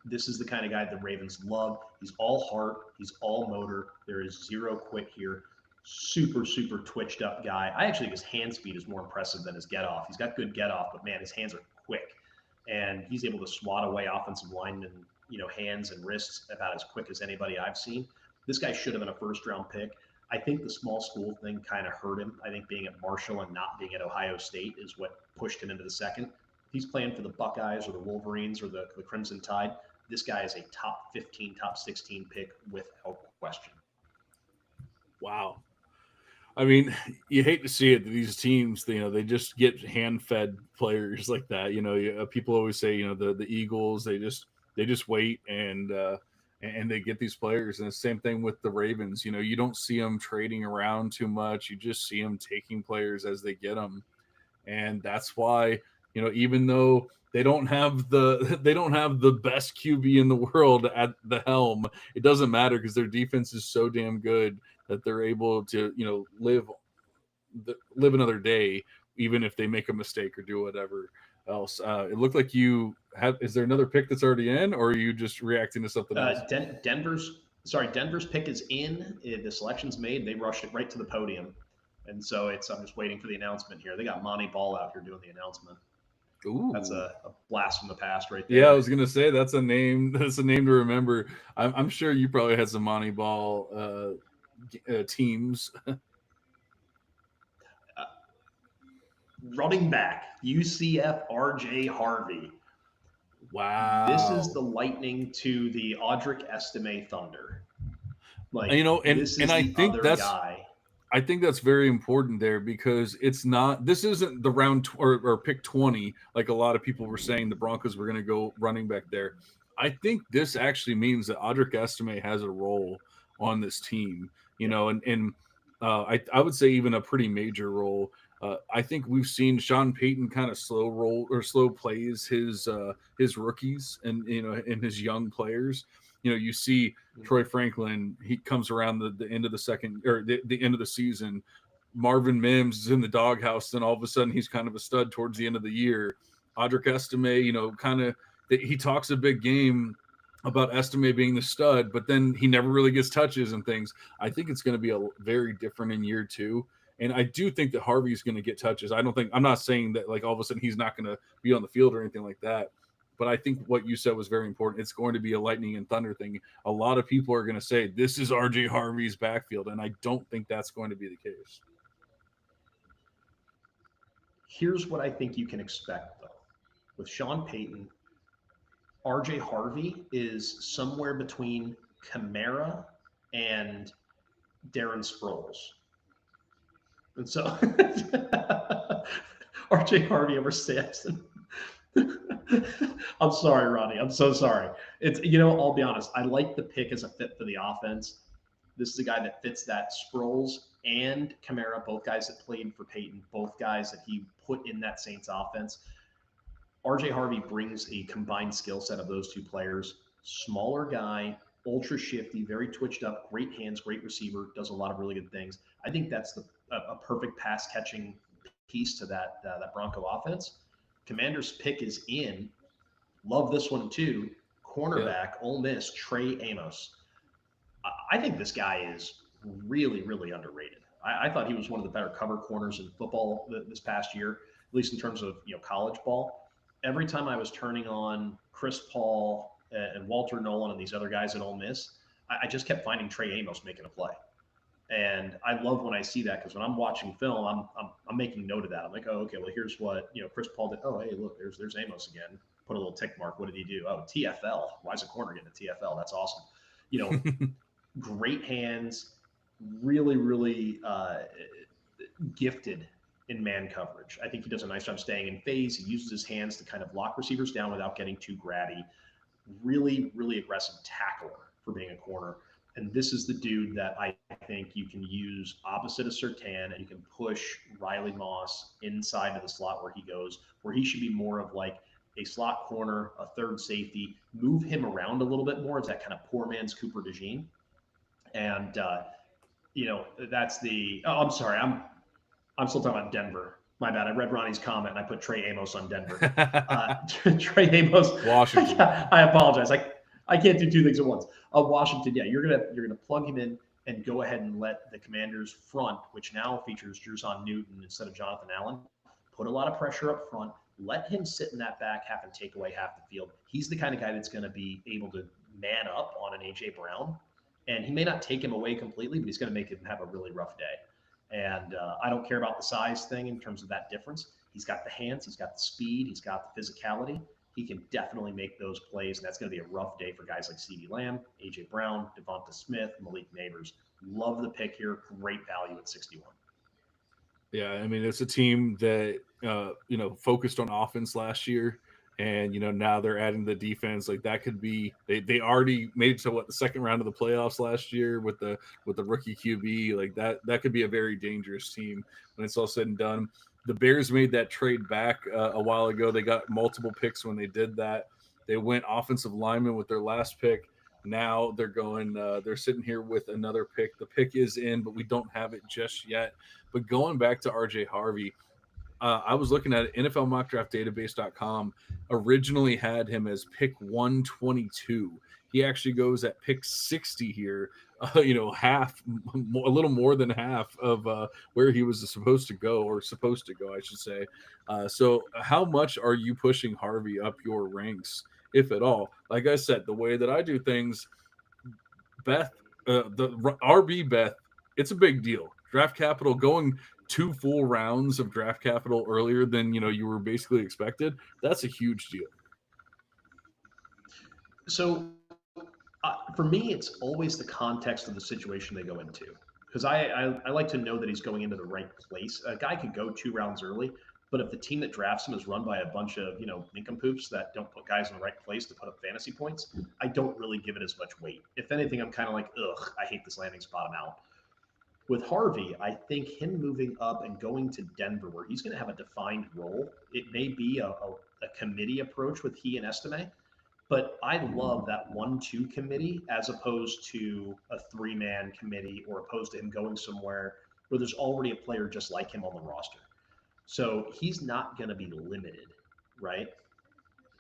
This is the kind of guy the Ravens love. He's all heart. He's all motor. There is zero quit here. Super, super twitched up guy. I actually think his hand speed is more impressive than his get off. He's got good get off, but man, his hands are quick. And he's able to swat away offensive linemen, hands and wrists about as quick as anybody I've seen. This guy should have been a first round pick. I think the small school thing kind of hurt him. I think being at Marshall and not being at Ohio State is what pushed him into the second. If he's playing for the Buckeyes or the Wolverines or the Crimson Tide, this guy is a top 15, top 16 pick without question. Wow. I mean, you hate to see it. These teams, they just get hand-fed players like that. People always say, the Eagles, they just wait and they get these players. And the same thing with the Ravens. You don't see them trading around too much. You just see them taking players as they get them, and that's why even though they don't have the best QB in the world at the helm, it doesn't matter because their defense is so damn good that they're able to live another day even if they make a mistake or do whatever else. It looked like you have. Is there another pick that's already in, or are you just reacting to something else? Denver's pick is in. The selection's made. They rushed it right to the podium, and so I'm just waiting for the announcement here. They got Monty Ball out here doing the announcement. That's Ooh. a blast from the past right Yeah, I there. was gonna say that's a name. That's a name to remember. I'm sure you probably had some Moneyball teams. Uh, Running back, UCF RJ Harvey. This is Wow. the lightning to the Audric Estime Thunder. Like, And this and is I the think other that's guy. I think that's very important there because it's not. This isn't the or pick 20 like a lot of people were saying the Broncos were going to go running back there. I think this actually means that Audric Estime has a role on this team. Yeah. I would say even a pretty major role. I think we've seen Sean Payton kind of slow roll or slow plays his rookies and and his young players. You see Troy Franklin, he comes around the end of the second or the end of the season. Marvin Mims is in the doghouse, then all of a sudden he's kind of a stud towards the end of the year. Audric Estime, kind of he talks a big game about Estime being the stud, but then he never really gets touches and things. I think it's going to be a very different in year two. And I do think that Harvey's going to get touches. I'm not saying that like all of a sudden he's not going to be on the field or anything like that. But I think what you said was very important. It's going to be a lightning and thunder thing. A lot of people are going to say this is RJ Harvey's backfield, and I don't think that's going to be the case. Here's what I think you can expect, though. With Sean Payton, RJ Harvey is somewhere between Kamara and Darren Sproles. And so RJ Harvey over Samson. I'm sorry, Ronnie. I'm so sorry. I'll be honest. I like the pick as a fit for the offense. This is a guy that fits that. Sproles and Kamara, both guys that played for Peyton, both guys that he put in that Saints offense. RJ Harvey brings a combined skill set of those two players. Smaller guy, ultra shifty, very twitched up, great hands, great receiver, does a lot of really good things. I think that's a perfect pass catching piece to that Bronco offense. Commander's pick is in. Love this one too. Yeah. Cornerback, Ole Miss, Trey Amos. I think this guy is really, really underrated. I thought he was one of the better cover corners in football this past year, at least in terms of college ball. Every time I was turning on Chris Paul and Walter Nolan and these other guys at Ole Miss, I just kept finding Trey Amos making a play. And I love when I see that because when I'm watching film, I'm making note of that. I'm like, oh, okay, well, here's what Chris Paul did. Oh, hey, look, there's Amos again. Put a little tick mark. What did he do? Oh, TFL. Why is a corner getting a TFL? That's awesome. You know, great hands, really, really gifted in man coverage. I think he does a nice job staying in phase. He uses his hands to kind of lock receivers down without getting too grabby. Really, really aggressive tackler for being a corner. And this is the dude that I think you can use opposite of Sertan, and you can push Riley Moss inside of the slot where he goes, where he should be more of like a slot corner, a third safety, move him around a little bit more as that kind of poor man's Cooper DeJean. And that's the. Oh, I'm sorry, I'm still talking about Denver. My bad. I read Ronnie's comment and I put Trey Amos on Denver. Uh, Trey Amos. Washington. I apologize. I can't do two things at once. Washington. Yeah, you're gonna plug him in and go ahead and let the Commanders front, which now features Jerson Newton instead of Jonathan Allen, put a lot of pressure up front. Let him sit in that back half and take away half the field. He's the kind of guy that's going to be able to man up on an AJ Brown, and he may not take him away completely, but he's going to make him have a really rough day. And I don't care about the size thing in terms of that difference. He's got the hands, he's got the speed, he's got the physicality. He can definitely make those plays, and that's going to be a rough day for guys like CeeDee Lamb, AJ Brown, Devonta Smith, Malik Neighbors. Love the pick here. Great value at 61. Yeah, I mean it's a team that focused on offense last year, and now they're adding the defense. Like that could be they already made it to the second round of the playoffs last year with the rookie QB. Like that could be a very dangerous team when it's all said and done. The Bears made that trade back a while ago. They got multiple picks when they did that. They went offensive lineman with their last pick. Now they're going. They're sitting here with another pick. The pick is in, but we don't have it just yet. But going back to RJ Harvey, I was looking at it. NFL Mock Draft Database.com originally had him as pick 122. He actually goes at pick 60 here. Half, a little more than half of where he was supposed to go, I should say. So, how much are you pushing Harvey up your ranks, if at all? Like I said, the way that I do things, Beth, the RB Beth, it's a big deal. Draft capital going 2 full rounds of draft capital earlier than you were basically expected. That's a huge deal. So for me, it's always the context of the situation they go into. Because I like to know that he's going into the right place. A guy could go 2 rounds early, but if the team that drafts him is run by a bunch of nincompoops that don't put guys in the right place to put up fantasy points, I don't really give it as much weight. If anything, I'm kind of like, ugh, I hate this landing spot. I'm out. With Harvey, I think him moving up and going to Denver, where he's going to have a defined role, it may be a committee approach with he and Estime, but I love that 1-2 committee as opposed to a 3-man committee or opposed to him going somewhere where there's already a player just like him on the roster. So he's not going to be limited, right?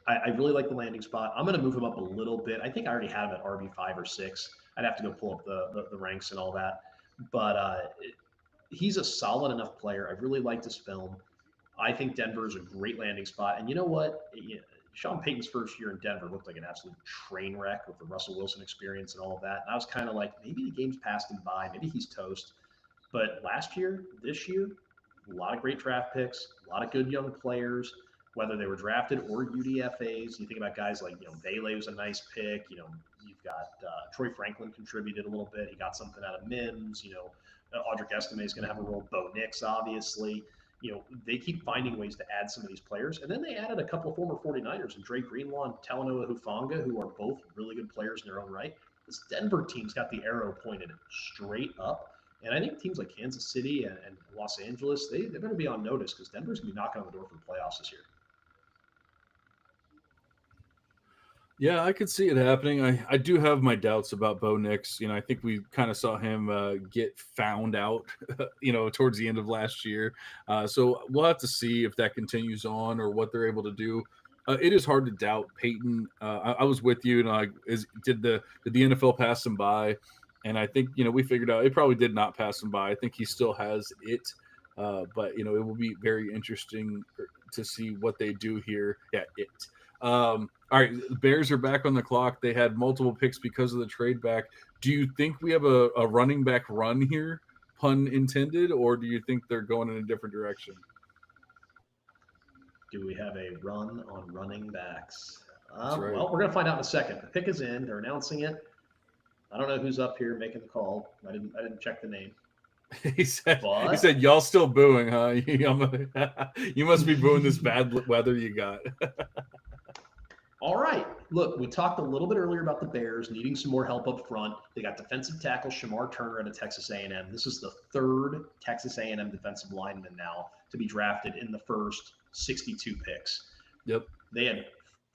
I really like the landing spot. I'm going to move him up a little bit. I think I already have him at RB5 or 6. I'd have to go pull up the ranks and all that. But he's a solid enough player. I really liked his film. I think Denver is a great landing spot. And you know what? Sean Payton's first year in Denver looked like an absolute train wreck with the Russell Wilson experience and all of that. And I was kind of like, maybe the game's passed him by. Maybe he's toast. But last year, this year, a lot of great draft picks, a lot of good young players, whether they were drafted or UDFAs. You think about guys like, Bailey was a nice pick. You've got Troy Franklin contributed a little bit. He got something out of Mims. Audric Estime is going to have a role. Bo Nix, obviously. They keep finding ways to add some of these players. And then they added a couple of former 49ers, and Dre Greenlaw and Talanoa Hufanga, who are both really good players in their own right. This Denver team's got the arrow pointed straight up. And I think teams like Kansas City and Los Angeles, they're going to be on notice because Denver's going to be knocking on the door for the playoffs this year. Yeah, I could see it happening. I do have my doubts about Bo Nix. I think we kind of saw him get found out, towards the end of last year. So we'll have to see if that continues on or what they're able to do. It is hard to doubt Peyton. I was with you. Did the NFL pass him by? And I think we figured out it probably did not pass him by. I think he still has it, but it will be very interesting to see what they do here. Yeah, it. All right, the Bears are back on the clock. They had multiple picks because of the trade back. Do you think we have a running back run here, pun intended, or do you think they're going in a different direction? Do we have a run on running backs? That's right. Well, we're going to find out in a second. The pick is in. They're announcing it. I don't know who's up here making the call. I didn't check the name, He said, but y'all still booing, huh? You must be booing this bad weather you got. all right. Look, we talked a little bit earlier about the Bears needing some more help up front. They got defensive tackle Shamar Turner out of Texas A&M. This is the third Texas A&M defensive lineman now to be drafted in the first 62 picks. Yep. They had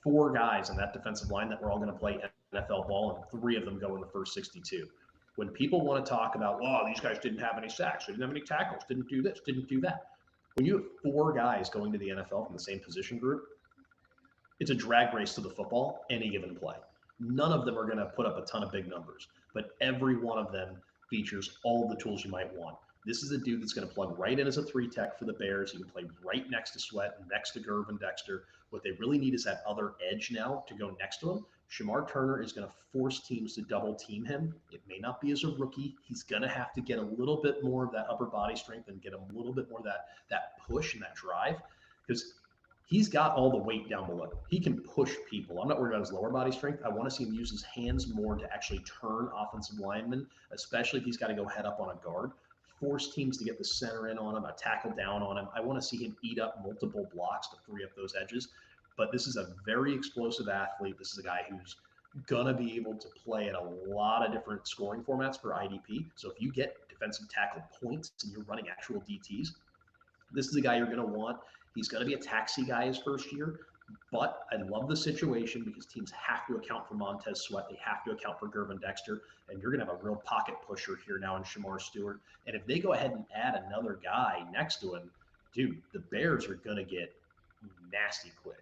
four guys on that defensive line that were all going to play NFL ball, and three of them go in the first 62. When people want to talk about, oh, these guys didn't have any sacks, they didn't have any tackles, didn't do this, didn't do that. When you have four guys going to the NFL from the same position group, it's a drag race to the football any given play. None of them are going to put up a ton of big numbers, but every one of them features all of the tools you might want. This is a dude that's going to plug right in as a three tech for the Bears. He can play right next to Sweat and next to Gervin Dexter. What they really need is that other edge now to go next to him. Shamar Turner is going to force teams to double team him. It may not be as a rookie. He's going to have to get a little bit more of that upper body strength and get a little bit more of that push and that drive because he's got all the weight down below. He can push people. I'm not worried about his lower body strength. I want to see him use his hands more to actually turn offensive linemen, especially if he's got to go head up on a guard. Force teams to get the center in on him, a tackle down on him. I want to see him eat up multiple blocks to free up those edges. But this is a very explosive athlete. This is a guy who's going to be able to play in a lot of different scoring formats for IDP. So if you get defensive tackle points and you're running actual DTs, this is a guy you're going to want. He's going to be a taxi guy his first year, but I love the situation because teams have to account for Montez Sweat. They have to account for Gervin Dexter, and you're going to have a real pocket pusher here now in Shamar Stewart. And if they go ahead and add another guy next to him, dude, the Bears are going to get nasty quick.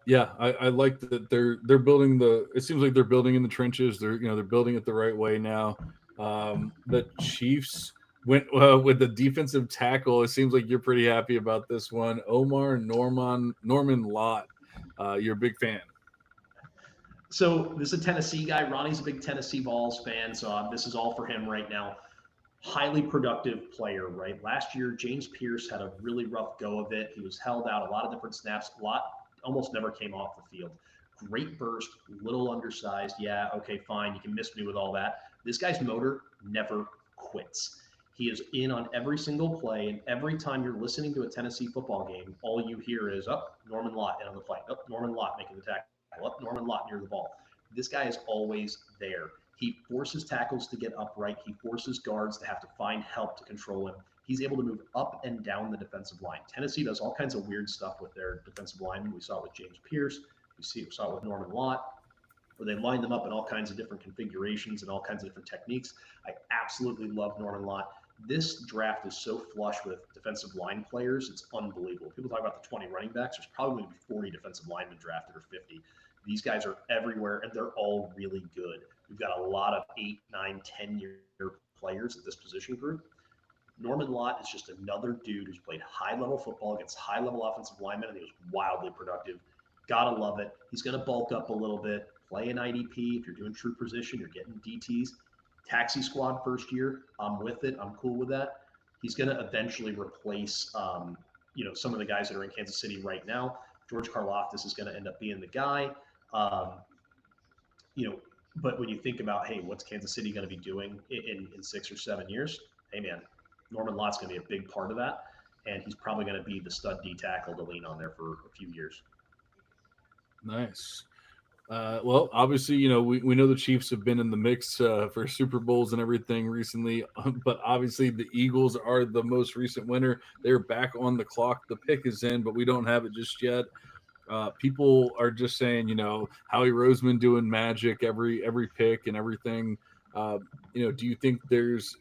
Yeah, I like that they're building the. It seems like they're building in the trenches. They're building it the right way now. The Chiefs went with the defensive tackle. It seems like you're pretty happy about this one, Omar Norman Lott. You're a big fan. So this is a Tennessee guy. Ronnie's a big Tennessee Vols fan, so this is all for him right now. Highly productive player, right? Last year, James Pierce had a really rough go of it. He was held out a lot of different snaps, a lot almost never came off the field. Great burst, little undersized. Yeah, okay, fine. You can miss me with all that. This guy's motor never quits. He is in on every single play, and every time you're listening to a Tennessee football game, all you hear is, up, Norman Lott in on the play, up, Norman Lott making the tackle, up, Norman Lott near the ball. This guy is always there. He forces tackles to get upright. He forces guards to have to find help to control him. He's able to move up and down the defensive line. Tennessee does all kinds of weird stuff with their defensive linemen. We saw it with James Pierce. We saw it with Norman Lott, where they line them up in all kinds of different configurations and all kinds of different techniques. I absolutely love Norman Lott. This draft is so flush with defensive line players, it's unbelievable. People talk about the 20 running backs. There's probably going to be 40 defensive linemen drafted or 50. These guys are everywhere, and they're all really good. We've got a lot of 8, 9, 10-year players at this position group. Norman Lott is just another dude who's played high-level football against high-level offensive linemen, and he was wildly productive. Gotta love it. He's going to bulk up a little bit, play an IDP. If you're doing true position, you're getting DTs. Taxi squad first year, I'm with it. I'm cool with that. He's going to eventually replace, some of the guys that are in Kansas City right now. George Karlaftis is going to end up being the guy. Um, you know, but when you think about, hey, what's Kansas City going to be doing in 6 or 7 years? Hey, man, Norman Lott's going to be a big part of that, and he's probably going to be the stud D tackle to lean on there for a few years. Nice. Well, obviously, we know the Chiefs have been in the mix for Super Bowls and everything recently, but obviously the Eagles are the most recent winner. They're back on the clock. The pick is in, but we don't have it just yet. People are just saying, Howie Roseman doing magic every pick and everything. Do you think there's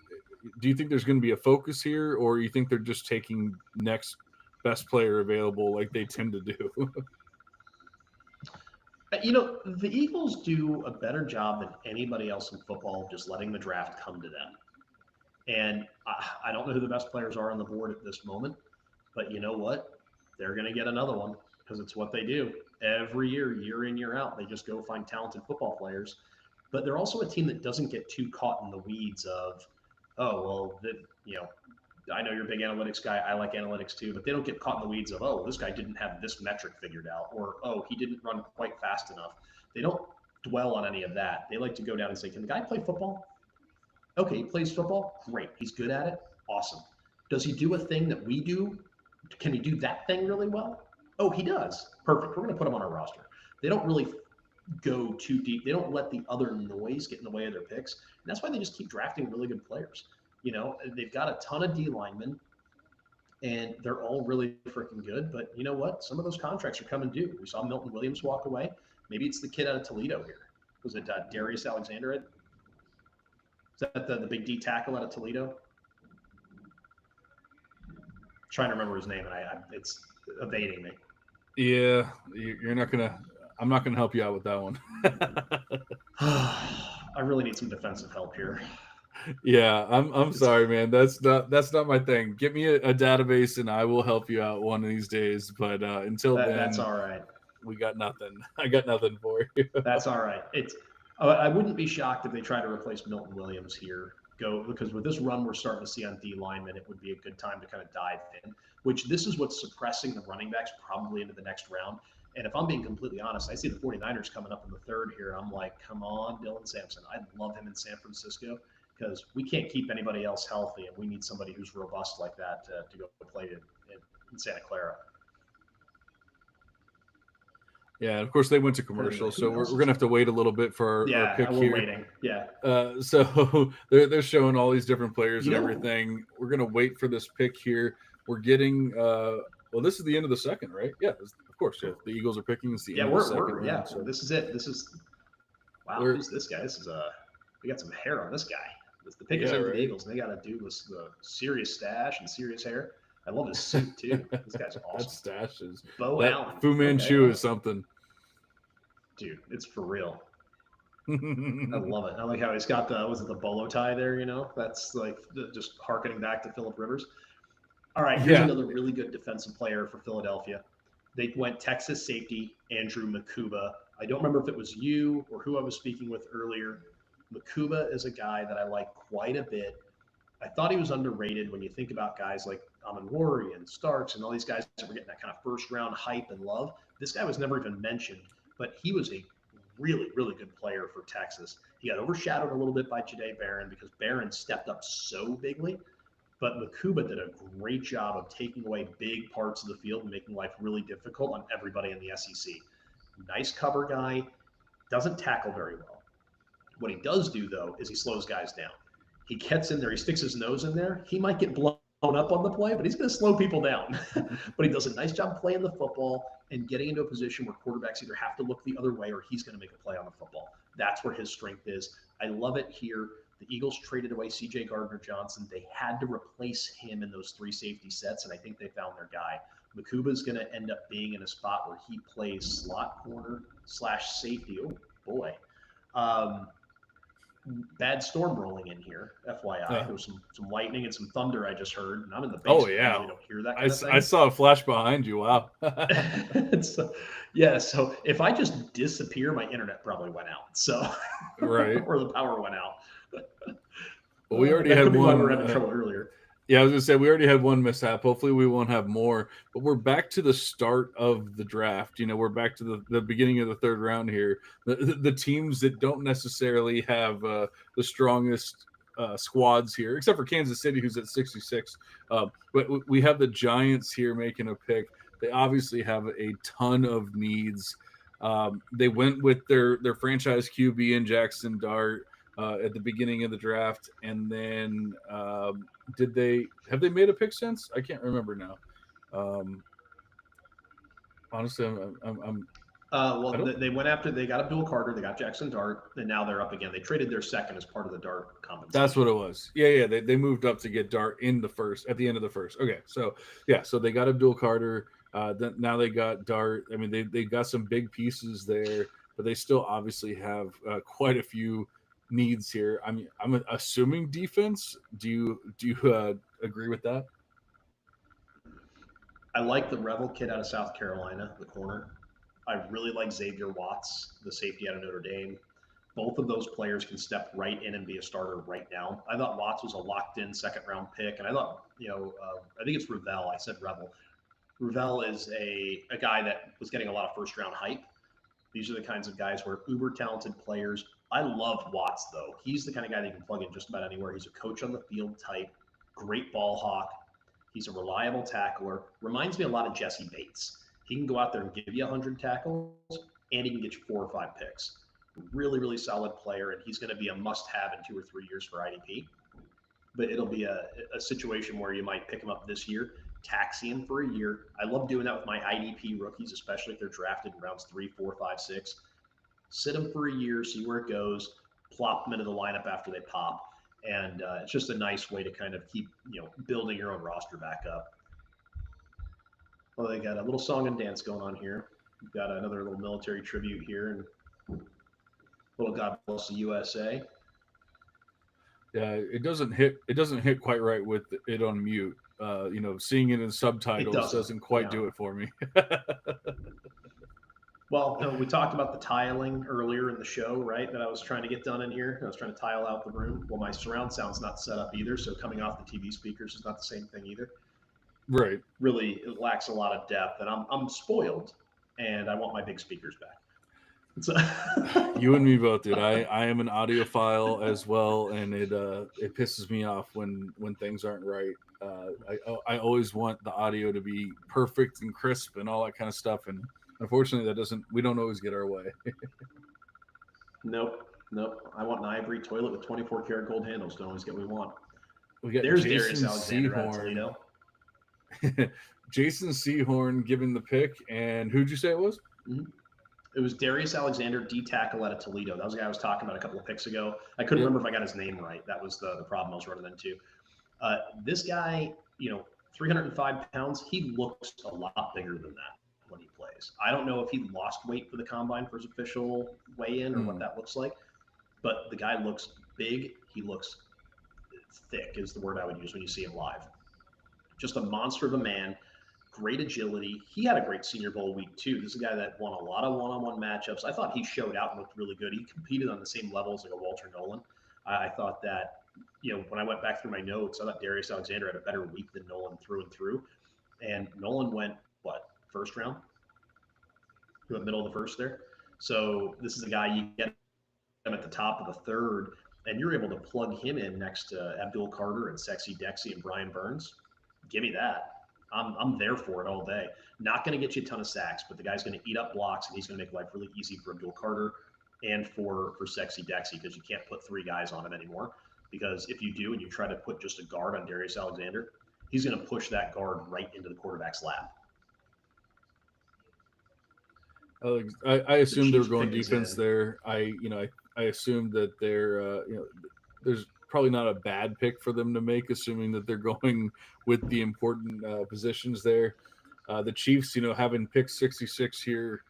going to be a focus here, or you think they're just taking next best player available like they tend to do? The Eagles do a better job than anybody else in football of just letting the draft come to them. And I don't know who the best players are on the board at this moment, but you know what? They're going to get another one. because it's what they do every year, year in, year out. They just go find talented football players. But they're also a team that doesn't get too caught in the weeds of, oh, well, you know, I know you're a big analytics guy. I like analytics too, but they don't get caught in the weeds of, oh, well, this guy didn't have this metric figured out, or oh, he didn't run quite fast enough. They don't dwell on any of that. They like to go down and say, can the guy play football? Okay, he plays football. Great. He's good at it. Awesome. Does he do a thing that we do? Can he do that thing really well? Oh, he does. Perfect. We're going to put him on our roster. They don't really go too deep. They don't let the other noise get in the way of their picks. And that's why they just keep drafting really good players. You know, they've got a ton of D linemen and they're all really freaking good. But you know what? Some of those contracts are coming due. We saw Milton Williams walk away. Maybe it's the kid out of Toledo here. Was it Darius Alexander? Is that the big D tackle out of Toledo? Trying to remember his name, and it's evading me. Yeah, you're not gonna. I'm not gonna help you out with that one. I really need some defensive help here. Yeah, I'm sorry, man. That's not my thing. Get me a database, and I will help you out one of these days. But until That's then, all right. we got nothing. I got nothing for you. That's all right. It's I wouldn't be shocked if they try to replace Milton Williams here. Go because with this run we're starting to see on D linemen, it would be a good time to kind of dive in. Which this is what's suppressing the running backs probably into the next round. And if I'm being completely honest, I see the 49ers coming up in the third here. I'm like, come on, Dylan Sampson. I love him in San Francisco because we can't keep anybody else healthy, and we need somebody who's robust like that to go play in Santa Clara. Yeah, of course they went to And commercial, so who we're else gonna is have to wait a little bit for our Yeah, pick we're here. waiting. Yeah. So they're showing all these different players You and know, everything. We're gonna wait for this pick here. We're getting well, this is the end of the second, right? Yeah, of course. Yeah, the Eagles are picking. It's the yeah, end of the second yeah. round. So This is it. This is wow. we're Who's this guy? This is we got some hair on this guy. The pick is yeah, in for the right. Eagles, and they got to do this the serious stash and serious hair. I love his suit too. This guy's That awesome. stash is Bo that Allen. Fu Okay, Manchu is something. dude, it's for real. I love it. I like how he's got the was it the bolo tie there? You know, that's like just harkening back to Philip Rivers. All right, here's Yeah, another really good defensive player for Philadelphia. They went Texas safety Andrew Makuba. I don't remember if it was you or who I was speaking with earlier. Makuba is a guy that I like quite a bit. I thought he was underrated when you think about guys like Amanwari and Starks and all these guys that were getting that kind of first round hype and love. This guy was never even mentioned, but he was a really, really good player for Texas. He got overshadowed a little bit by Jahdae Barron because Barron stepped up so bigly. But Makuba did a great job of taking away big parts of the field and making life really difficult on everybody in the SEC. Nice cover guy, doesn't tackle very well. What he does do, though, is he slows guys down. He gets in there, he sticks his nose in there. He might get blown up on the play, but he's going to slow people down. But he does a nice job playing the football and getting into a position where quarterbacks either have to look the other way or he's going to make a play on the football. That's where his strength is. I love it here. The Eagles traded away C.J. Gardner-Johnson. They had to replace him in those three safety sets, and I think they found their guy. Makuba is going to end up being in a spot where he plays slot corner / safety. Oh, boy. Um, Bad storm rolling in here, FYI. There was some lightning and some thunder I just heard, and I'm in the oh basement. I yeah. usually don't hear that I, kind of I thing. saw a flash behind you. Wow. So, yeah, so if I just disappear, my internet probably went out. So, Right. or the power went out. Well, we already That had could be why we were one. having trouble earlier. Yeah, I was gonna say we already had one mishap. Hopefully, we won't have more. But we're back to the start of the draft. We're back to the beginning of the third round here. The teams that don't necessarily have the strongest squads here, except for Kansas City, who's at 66. But we have the Giants here making a pick. They obviously have a ton of needs. They went with their franchise QB in Jackson Dart at the beginning of the draft, and then did they have they made a pick since? I can't remember now. Um, honestly, I'm I Well, don't. they went after, they got Abdul Carter, they got Jackson Dart, and now they're up again. They traded their second as part of the Dart That's compensation. what it was. Yeah. They moved up to get Dart in the first at the end of the first. Okay, so yeah, so they got Abdul Carter. Then now they got Dart. I mean, they got some big pieces there, but they still obviously have quite a few needs here. I mean, I'm assuming defense. Do you agree with that? I like the Revel kid out of South Carolina, the corner. I really like Xavier Watts, the safety out of Notre Dame. Both of those players can step right in and be a starter right now. I thought Watts was a locked in second round pick. And I thought, I think it's Ravel. I said Revel. Ravel is a guy that was getting a lot of first round hype. These are the kinds of guys where uber talented players. I love Watts, though. He's the kind of guy that you can plug in just about anywhere. He's a coach on the field type, great ball hawk. He's a reliable tackler. Reminds me a lot of Jesse Bates. He can go out there and give you 100 tackles, and he can get you 4 or 5 picks. Really, really solid player, and he's going to be a must have in 2 or 3 years for IDP. But it'll be a situation where you might pick him up this year, taxi him for a year. I love doing that with my IDP rookies, especially if they're drafted in rounds 3, 4, 5, 6. Sit them for a year, see where it goes, plop them into the lineup after they pop. And it's just a nice way to kind of keep, building your own roster back up. Well, they got a little song and dance going on here. We've got another little military tribute here, and little God bless the USA. Yeah, it doesn't hit quite right with it on mute. Seeing it in It subtitles doesn't. doesn't quite Yeah. do it for me. Well, we talked about the tiling earlier in the show, right? That I was trying to get done in here. I was trying to tile out the room. Well, my surround sound's not set up either, so coming off the TV speakers is not the same thing either. Right. Really, it lacks a lot of depth, and I'm spoiled, and I want my big speakers back. So, You and me both, dude. I am an audiophile as well, and it pisses me off when things aren't right. I always want the audio to be perfect and crisp and all that kind of stuff, and unfortunately, we don't always get our way. nope. I want an ivory toilet with 24 karat gold handles. Don't always get what we want. We got There's Darius Jason Alexander out of Sehorn. Toledo. Jason Sehorn giving the pick, and who'd you say it was? Mm-hmm. It was Darius Alexander, D tackle out of Toledo. That was the guy I was talking about a couple of picks ago. I couldn't remember if I got his name right. That was the problem I was running into. This guy, 305 pounds, he looks a lot bigger than that when he plays. I don't know if he lost weight for the combine for his official weigh-in or what that looks like, but the guy looks big. He looks thick is the word I would use when you see him live. Just a monster of a man. Great agility. He had a great Senior Bowl week too. This is a guy that won a lot of one-on-one matchups. I thought he showed out and looked really good. He competed on the same level as like a Walter Nolan. I thought that, when I went back through my notes, I thought Darius Alexander had a better week than Nolan through and through. And Nolan went first round? He went middle of the first there. So this is a guy you get him at the top of the third, and you're able to plug him in next to Abdul Carter and Sexy Dexy and Brian Burns. Give me that. I'm there for it all day. Not going to get you a ton of sacks, but the guy's going to eat up blocks, and he's going to make life really easy for Abdul Carter and for Sexy Dexy, because you can't put 3 guys on him anymore. Because if you do and you try to put just a guard on Darius Alexander, he's going to push that guard right into the quarterback's lap. I assumed they were going defense there. I assumed that there's probably not a bad pick for them to make, assuming that they're going with the important positions there. The Chiefs, having pick 66 here,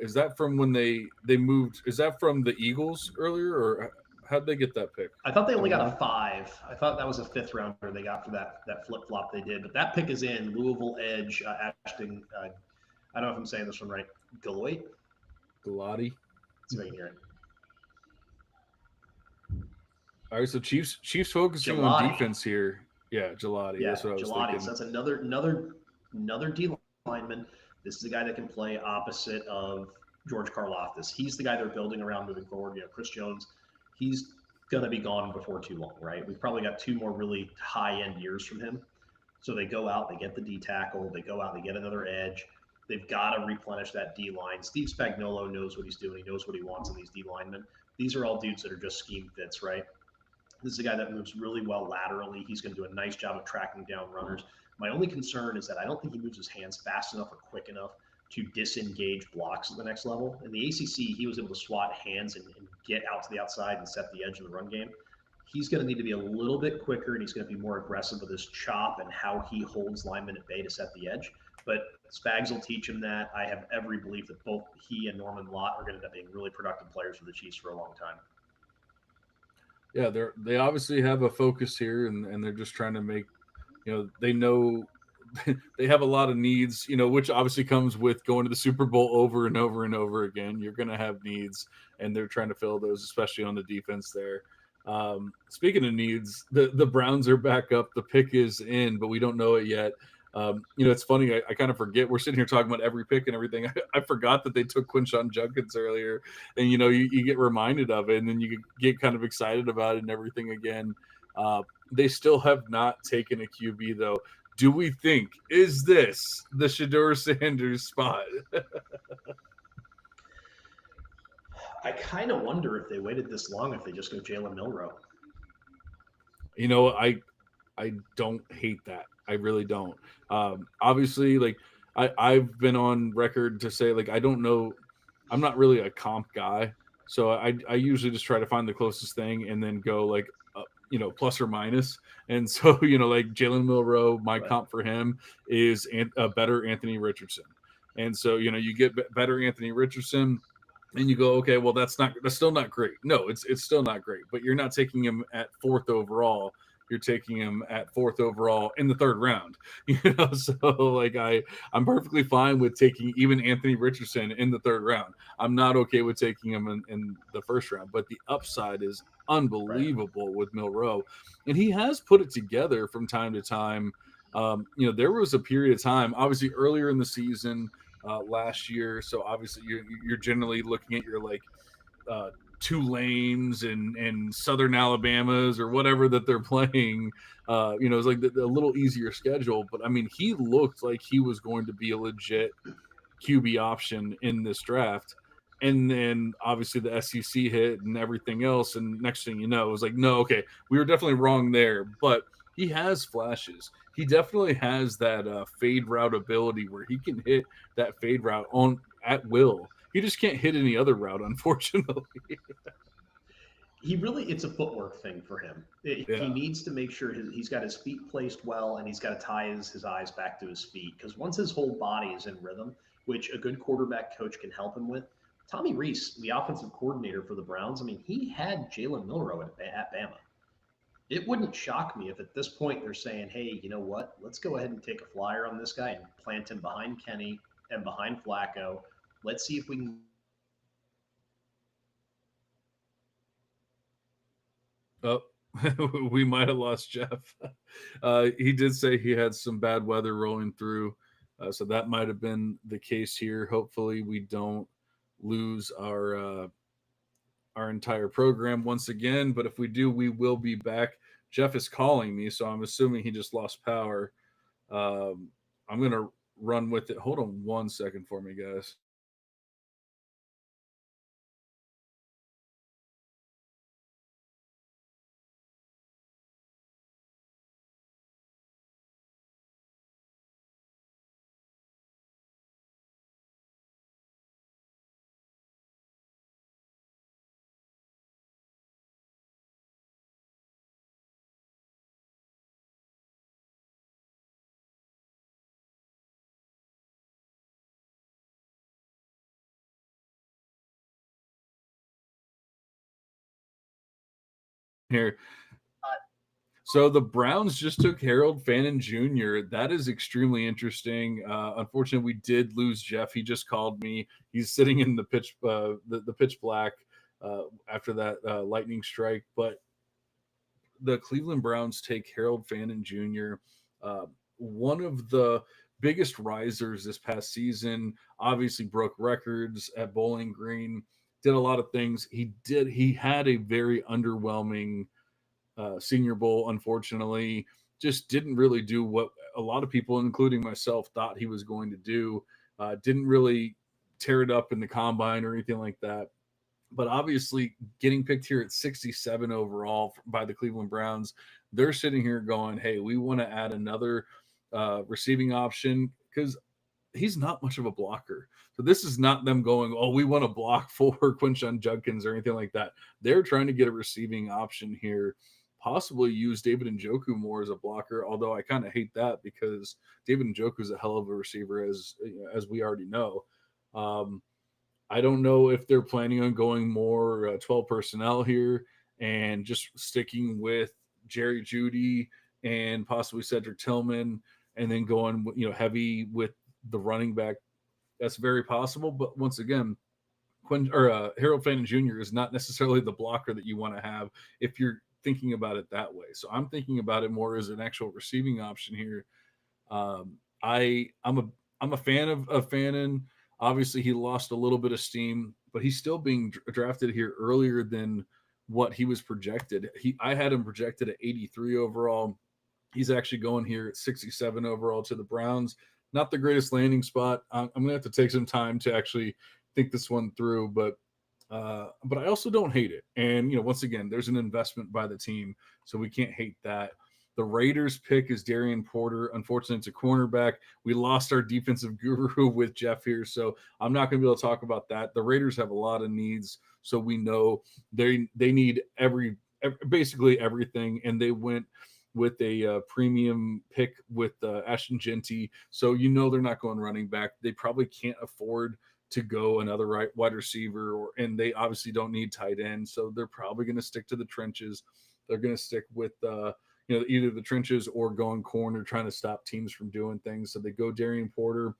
is that from when they moved? Is that from the Eagles earlier, or how'd they get that pick? I thought they only got a 5. I thought that was a 5th rounder they got for that flip flop they did. But that pick is in Louisville edge Ashton. I don't know if I'm saying this one right. Gallotti. Let's see if I can hear it. All right, so Chiefs focusing on defense here. Yeah, Gelati. Yeah, that's what I was Gelati. thinking. So that's another D lineman. This is the guy that can play opposite of George Karlaftis. He's the guy they're building around moving forward. Chris Jones, he's going to be gone before too long, right? We've probably got 2 more really high-end years from him. So they go out, they get the D tackle, they go out, they get another edge. They've got to replenish that D line. Steve Spagnuolo knows what he's doing. He knows what he wants in these D linemen. These are all dudes that are just scheme fits, right? This is a guy that moves really well laterally. He's going to do a nice job of tracking down runners. My only concern is that I don't think he moves his hands fast enough or quick enough to disengage blocks at the next level. In the ACC, he was able to swat hands and get out to the outside and set the edge in the run game. He's going to need to be a little bit quicker, and he's going to be more aggressive with his chop and how he holds linemen at bay to set the edge. But Spags will teach him that. I have every belief that both he and Norman Lott are going to end up being really productive players for the Chiefs for a long time. Yeah, they obviously have a focus here, and they're just trying to make, they know they have a lot of needs, which obviously comes with going to the Super Bowl over and over and over again. You're going to have needs, and they're trying to fill those, especially on the defense there. Speaking of needs, the Browns are back up. The pick is in, but we don't know it yet. It's funny. I kind of forget. We're sitting here talking about every pick and everything. I forgot that they took Quinshon Judkins earlier, and you get reminded of it, and then you get kind of excited about it and everything again. They still have not taken a QB though. Do we think is this the Shador Sanders spot? I kind of wonder if they waited this long if they just go Jalen Milrow. I don't hate that. I really don't. Obviously, like I've been on record to say like I don't know. I'm not really a comp guy, so I usually just try to find the closest thing and then go like plus or minus. And so like Jalen Milrow, my Right. comp for him is a better Anthony Richardson. And so you get better Anthony Richardson. And you go, okay, well, that's still not great. No, it's still not great. But you're not taking him at fourth overall. You're taking him at fourth overall in the third round. So like I'm perfectly fine with taking even Anthony Richardson in the third round. I'm not okay with taking him in the first round. But the upside is Right. unbelievable with Milrow, and he has put it together from time to time. There was a period of time, obviously earlier in the season last year. So obviously you're generally looking at your like uh, Tulanes and Southern Alabamas or whatever that they're playing. It's like the little easier schedule. But I mean, he looked like he was going to be a legit QB option in this draft. And then obviously the SEC hit and everything else. And next thing you know, it was like, no, okay, we were definitely wrong there. But he has flashes. He definitely has that fade route ability where he can hit that fade route on at will. He just can't hit any other route, unfortunately. It's a footwork thing for him. He Yeah. needs to make sure he's got his feet placed well, and he's got to tie his eyes back to his feet, because once his whole body is in rhythm, which a good quarterback coach can help him with. Tommy Rees, the offensive coordinator for the Browns, I mean, he had Jalen Milrow at Bama. It wouldn't shock me if at this point they're saying, hey, you know what? Let's go ahead and take a flyer on this guy and plant him behind Kenny and behind Flacco. Let's see if we can. Oh, we might have lost Jeff. He did say he had some bad weather rolling through. So that might have been the case here. Hopefully, we don't lose our entire program once again. But if we do, we will be back. Jeff is calling me, so I'm assuming he just lost power. I'm gonna run with it. Hold on 1 second for me, guys. Here. So the Browns just took Harold Fannin Jr. That is extremely interesting. Unfortunately, we did lose Jeff. He just called me. He's sitting in the pitch black after that lightning strike. But the Cleveland Browns take Harold Fannin Jr., one of the biggest risers this past season. Obviously, broke records at Bowling Green. Did a lot of things. He had a very underwhelming Senior Bowl, unfortunately. Just didn't really do what a lot of people, including myself, thought he was going to do. Didn't really tear it up in the combine or anything like that. But obviously, getting picked here at 67 overall by the Cleveland Browns, they're sitting here going, hey, we want to add another receiving option because he's not much of a blocker. So this is not them going, oh, we want to block for Quinshon Judkins or anything like that. They're trying to get a receiving option here, possibly use David Njoku more as a blocker, although I kind of hate that because David Njoku is a hell of a receiver, as we already know. I don't know if they're planning on going more 12 personnel here and just sticking with Jerry Judy and possibly Cedric Tillman and then going heavy with the running back. That's very possible. But once again, Harold Fannin Jr. is not necessarily the blocker that you want to have if you're thinking about it that way. So I'm thinking about it more as an actual receiving option here. I'm a fan of Fannin. Obviously, he lost a little bit of steam, but he's still being drafted here earlier than what he was projected. I had him projected at 83 overall. He's actually going here at 67 overall to the Browns. Not the greatest landing spot. I'm going to have to take some time to actually think this one through, but I also don't hate it. And once again, there's an investment by the team, so we can't hate that. The Raiders pick is Darian Porter. Unfortunately, it's a cornerback. We lost our defensive guru with Jeff here, so I'm not going to be able to talk about that. The Raiders have a lot of needs, so we know they need basically everything, and they went with a premium pick with Ashton Genty. So they're not going running back. They probably can't afford to go another wide receiver, and they obviously don't need tight end. So they're probably going to stick to the trenches. They're going to stick with either the trenches or going corner, trying to stop teams from doing things. So they go Darian Porter.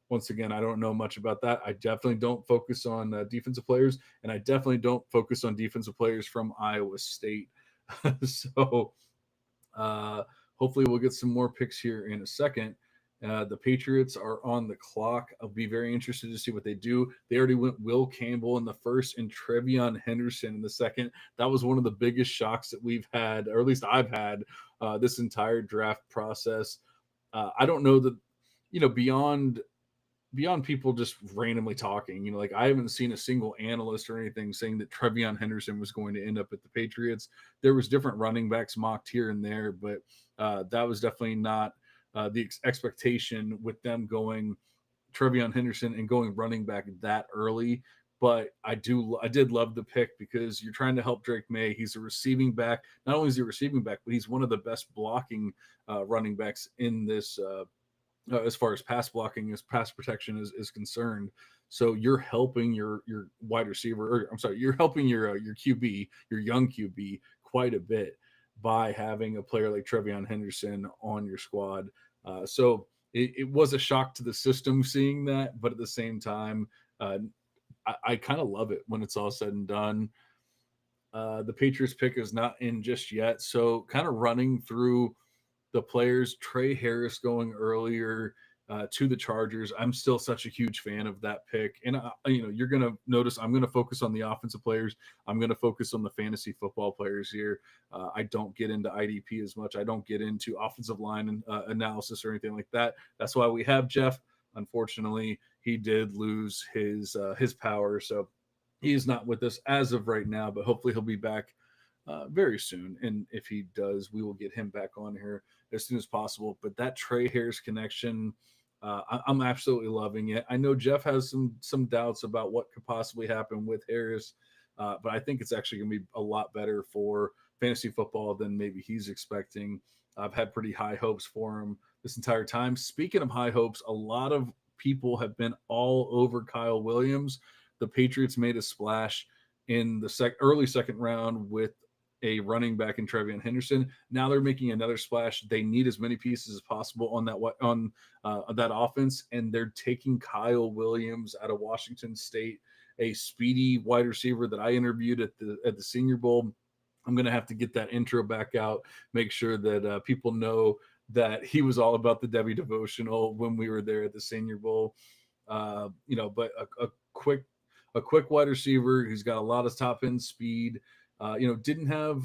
Once again, I don't know much about that. I definitely don't focus on defensive players, and I definitely don't focus on defensive players from Iowa State. So hopefully we'll get some more picks here in a second. The Patriots are on the clock. I'll be very interested to see what they do. They already went Will Campbell in the first and Trevion Henderson in the second. That was one of the biggest shocks that we've had, or at least I've had this entire draft process. I don't know that, beyond people just randomly talking, like I haven't seen a single analyst or anything saying that Trevion Henderson was going to end up at the Patriots. There was different running backs mocked here and there, but that was definitely not the expectation with them going Trevion Henderson and going running back that early. But I did love the pick because you're trying to help Drake May. He's a receiving back. Not only is he a receiving back, but he's one of the best blocking running backs in this as far as pass blocking, as pass protection is concerned. So you're helping your wide receiver, or I'm sorry, you're helping your QB, your young QB, quite a bit by having a player like Trevion Henderson on your squad. So it was a shock to the system seeing that, but at the same time, I kind of love it when it's all said and done. The Patriots pick is not in just yet, so kind of running through the players. Trey Harris going earlier to the Chargers. I'm still such a huge fan of that pick. And, you're going to notice I'm going to focus on the offensive players. I'm going to focus on the fantasy football players here. I don't get into IDP as much. I don't get into offensive line analysis or anything like that. That's why we have Jeff. Unfortunately, he did lose his power. So he's not with us as of right now, but hopefully he'll be back very soon. And if he does, we will get him back on here as soon as possible. But that Trey Harris connection, I'm absolutely loving it. I know Jeff has some doubts about what could possibly happen with Harris, but I think it's actually going to be a lot better for fantasy football than maybe he's expecting. I've had pretty high hopes for him this entire time. Speaking of high hopes, a lot of people have been all over Kyle Williams. The Patriots made a splash in the early second round with a running back in Trevion Henderson. Now they're making another splash. They need as many pieces as possible on that offense, and they're taking Kyle Williams out of Washington State, a speedy wide receiver that I interviewed at the Senior Bowl. I'm going to have to get that intro back out, make sure that people know that he was all about the Devy Devotional when we were there at the Senior Bowl. But a quick wide receiver who's got a lot of top end speed. Didn't have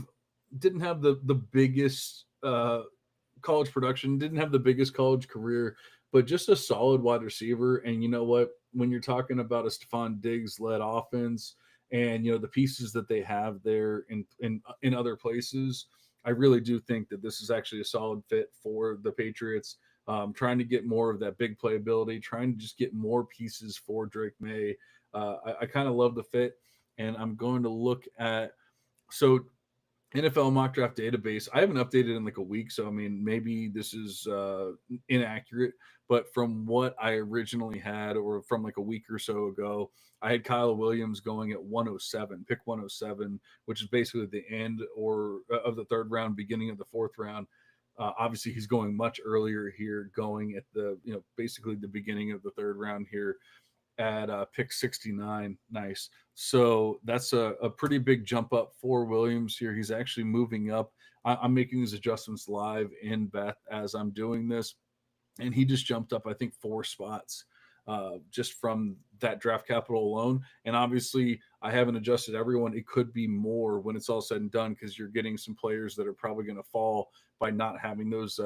the biggest college production, didn't have the biggest college career, but just a solid wide receiver. And you know what? When you're talking about a Stephon Diggs led offense and the pieces that they have there in other places, I really do think that this is actually a solid fit for the Patriots. Trying to get more of that big playability, trying to just get more pieces for Drake May. I kind of love the fit, and I'm going to look at NFL mock draft database. I haven't updated in like a week, so I mean maybe this is inaccurate, but from what I originally had, or from like a week or so ago, I had Kyle Williams going at 107, pick 107, which is basically the end or of the third round, beginning of the fourth round. Obviously, he's going much earlier here, going at the basically the beginning of the third round here at pick 69. Nice. So that's a pretty big jump up for Williams here. He's actually moving up. I'm making these adjustments live in Beth as I'm doing this, and he just jumped up, I think, 4 spots just from that draft capital alone. And obviously, I haven't adjusted everyone. It could be more when it's all said and done because you're getting some players that are probably going to fall by not having those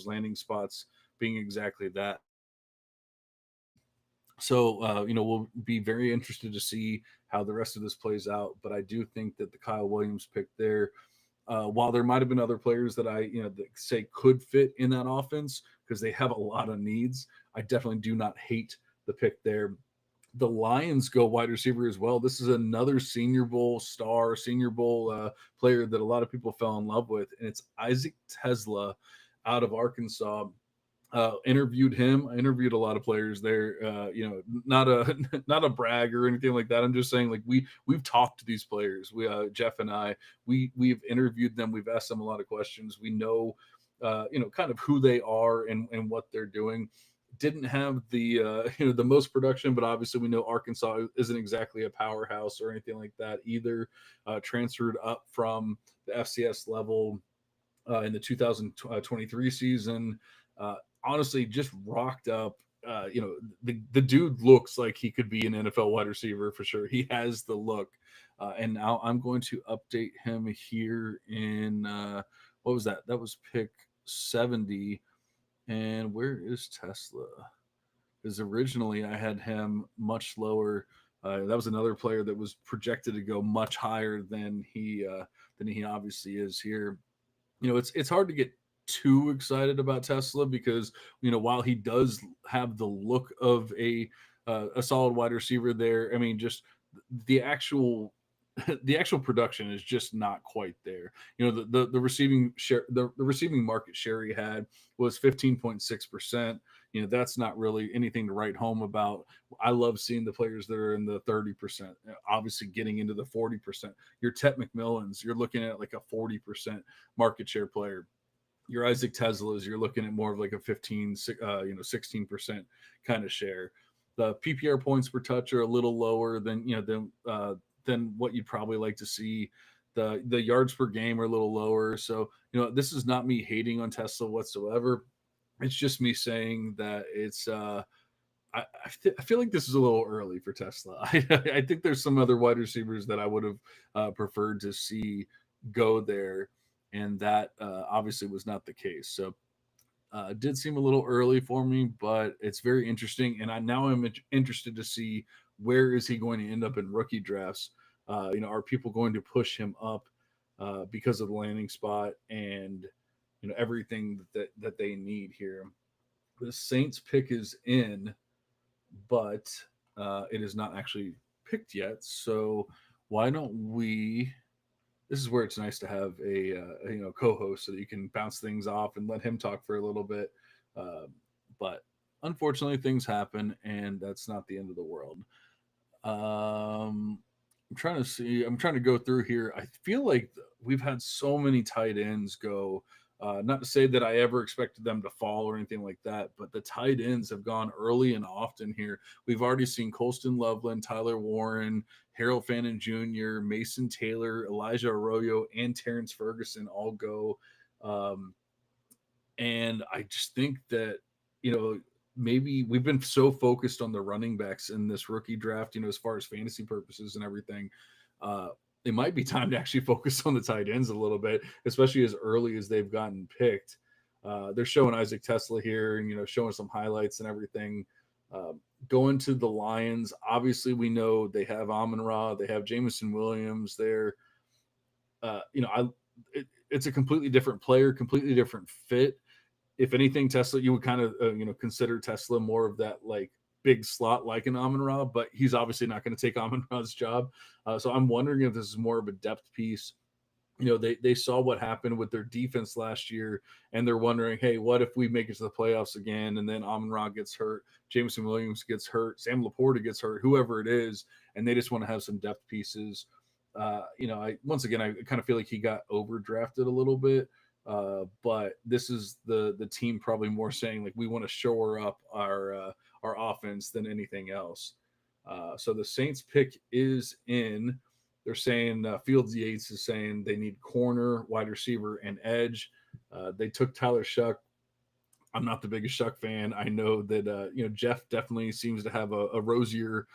landing spots being exactly that. So we'll be very interested to see how the rest of this plays out. But I do think that the Kyle Williams pick there, while there might have been other players that that say could fit in that offense because they have a lot of needs, I definitely do not hate the pick there. The Lions go wide receiver as well. This is another Senior Bowl star, Senior Bowl player that a lot of people fell in love with, and it's Isaac Tesla out of Arkansas. Interviewed him. I interviewed a lot of players there. Not a not a brag or anything like that. I'm just saying, like we've talked to these players. We Jeff and I we've interviewed them. We've asked them a lot of questions. We know, kind of who they are and what they're doing. Didn't have the the most production, but obviously we know Arkansas isn't exactly a powerhouse or anything like that either. Transferred up from the FCS level in the 2023 season. Honestly, just rocked up. The dude looks like he could be an NFL wide receiver for sure. He has the look. And now I'm going to update him here in what was that? That was pick 70. And where is Tesla? Because originally I had him much lower. That was another player that was projected to go much higher than he obviously is here. It's hard to get too excited about Tesla because while he does have the look of a solid wide receiver there, I mean just the actual the actual production is just not quite there. The receiving share, the receiving market share he had was 15.6%. That's not really anything to write home about. I love seeing the players that are in the 30%, obviously getting into the 40%. Your Tet McMillans, you're looking at like a 40% market share player. Your Isaac Teslas, you're looking at more of like a 16% kind of share. The PPR points per touch are a little lower than what you'd probably like to see. The yards per game are a little lower. So, this is not me hating on Tesla whatsoever. It's just me saying that it's I feel like this is a little early for Tesla. I think there's some other wide receivers that I would have preferred to see go there, and that obviously was not the case. So it did seem a little early for me, but it's very interesting, and I'm interested to see where is he going to end up in rookie drafts. Are people going to push him up because of the landing spot and everything that they need here? The Saints pick is in, but it is not actually picked yet. So why don't we? This is where it's nice to have a co-host so that you can bounce things off and let him talk for a little bit. Uh, but unfortunately, things happen, and that's not the end of the world. I'm trying to see. I'm trying to go through here. I feel like we've had so many tight ends go. Not to say that I ever expected them to fall or anything like that, but the tight ends have gone early and often here. We've already seen Colston Loveland, Tyler Warren, Harold Fannin Jr., Mason Taylor, Elijah Arroyo, and Terrence Ferguson all go. Um, and I just think that, maybe we've been so focused on the running backs in this rookie draft, as far as fantasy purposes and everything. Uh, it might be time to actually focus on the tight ends a little bit, especially as early as they've gotten picked. They're showing Isaac Tesla here and, showing some highlights and everything. Uh, Going to the Lions, obviously we know they have Amon Ra, they have Jameson Williams there. Uh, you know, I it's a completely different player, completely different fit. If anything, Tesla, you would kind of consider Tesla more of that like big slot like an Amon Ra, but he's obviously not going to take Amon Ra's job. So I'm wondering if this is more of a depth piece. They saw what happened with their defense last year, and they're wondering, hey, what if we make it to the playoffs again, and then Amon Ra gets hurt, Jameson Williams gets hurt, Sam Laporta gets hurt, whoever it is, and they just want to have some depth pieces. I once again I kind of feel like he got overdrafted a little bit. But this is the team probably more saying like we want to shore up our offense than anything else. So the Saints pick is in. They're saying Fields Yates is saying they need corner, wide receiver, and edge. They took Tyler Shuck. I'm not the biggest Shuck fan. I know that Jeff definitely seems to have a rosier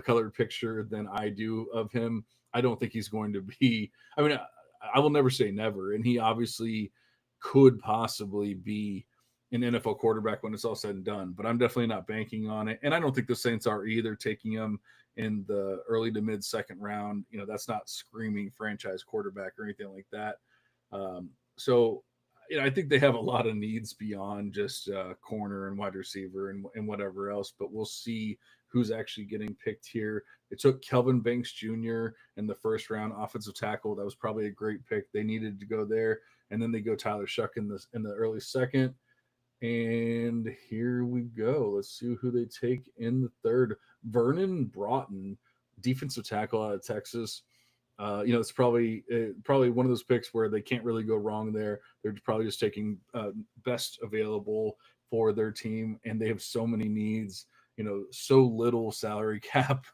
colored picture than I do of him. I don't think he's going to be. I mean, I will never say never, and he obviously could possibly be an NFL quarterback when it's all said and done. But I'm definitely not banking on it, and I don't think the Saints are either. Taking him in the early to mid second round, that's not screaming franchise quarterback or anything like that. So I think they have a lot of needs beyond just corner and wide receiver and whatever else. But we'll see who's actually getting picked here. It took Kelvin Banks Jr. in the first round, offensive tackle. That was probably a great pick. They needed to go there, and then they go Tyler Shuck in the early second. And here we go. Let's see who they take in the third. Vernon Broughton, defensive tackle out of Texas. It's probably one of those picks where they can't really go wrong there. They're probably just taking best available for their team, and they have so many needs. So little salary cap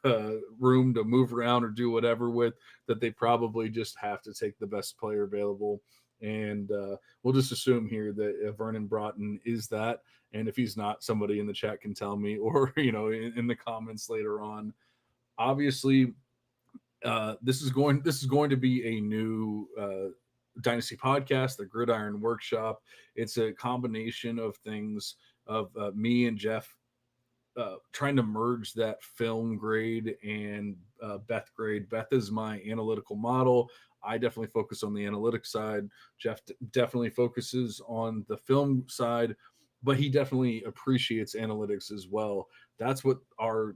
room to move around or do whatever with that they probably just have to take the best player available. And we'll just assume here that Vernon Broughton is that. And if he's not, somebody in the chat can tell me, or in the comments later on. Obviously, this is going to be a new Dynasty podcast, the Gridiron Workshop. It's a combination of things of me and Jeff trying to merge that film grade and Beth grade. Beth is my analytical model. I definitely focus on the analytics side. Jeff definitely focuses on the film side, but he definitely appreciates analytics as well. That's what our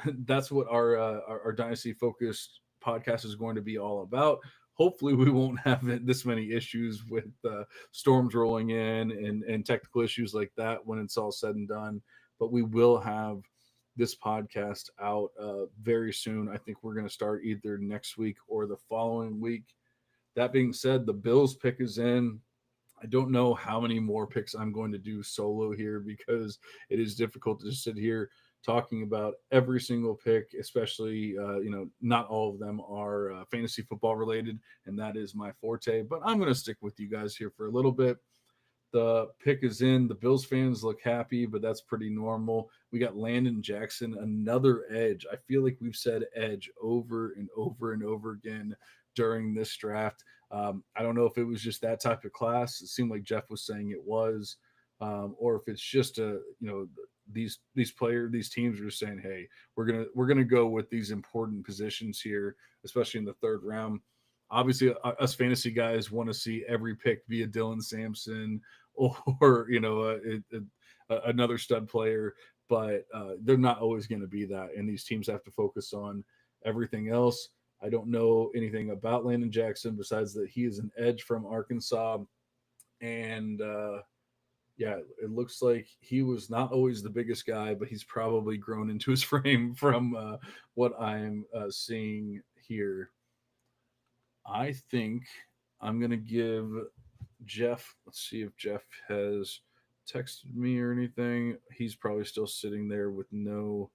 our dynasty focused podcast is going to be all about. Hopefully, we won't have this many issues with storms rolling in and technical issues like that when it's all said and done. But we will have this podcast out very soon. I think we're going to start either next week or the following week. That being said, the Bills pick is in. I don't know how many more picks I'm going to do solo here because it is difficult to just sit here talking about every single pick, especially, not all of them are fantasy football related, and that is my forte. But I'm going to stick with you guys here for a little bit. The pick is in. The Bills fans look happy, but that's pretty normal. We got Landon Jackson, another edge. I feel like we've said edge over and over and over again during this draft. I don't know if it was just that type of class. It seemed like Jeff was saying it was, or if it's just these teams are just saying, hey, we're gonna go with these important positions here, especially in the third round. Obviously, us fantasy guys want to see every pick be a Dylan Sampson or another stud player, but they're not always going to be that, and these teams have to focus on everything else. I don't know anything about Landon Jackson besides that he is an edge from Arkansas, and yeah, it looks like he was not always the biggest guy, but he's probably grown into his frame from what I'm seeing here. I think I'm going to give Jeff, let's see if Jeff has texted me or anything. He's probably still sitting there with no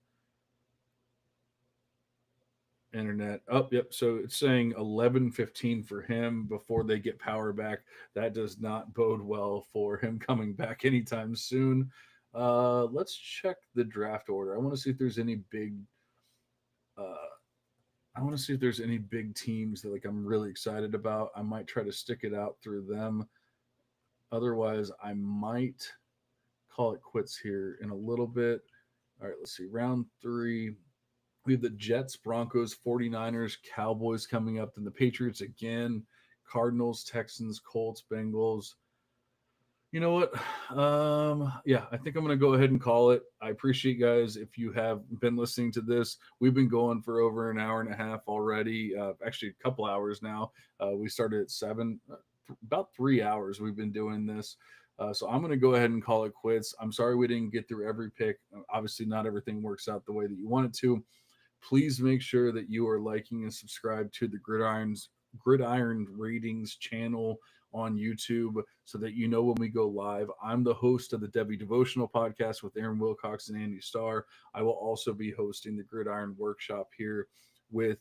internet. Oh, yep. So it's saying 11:15 for him before they get power back. That does not bode well for him coming back anytime soon. Let's check the draft order. I want to see if there's any big uh I want to see if there's any big teams that like I'm really excited about. I might try to stick it out through them. Otherwise, I might call it quits here in a little bit. All right, let's see. Round 3. We have the Jets, Broncos, 49ers, Cowboys coming up, then the Patriots again, Cardinals, Texans, Colts, Bengals. You know what? Yeah, I think I'm going to go ahead and call it. I appreciate guys if you have been listening to this. We've been going for over an hour and a half already. Actually, a couple hours now. We started at 7, about 3 hours. We've been doing this. So I'm going to go ahead and call it quits. I'm sorry we didn't get through every pick. Obviously, not everything works out the way that you want it to. Please make sure that you are liking and subscribe to the Gridiron Ratings channel on YouTube so that you know when we go live. I'm the host of the Devy Devotional podcast with Aaron Wilcox and Andy Starr. I will also be hosting the Gridiron Workshop here with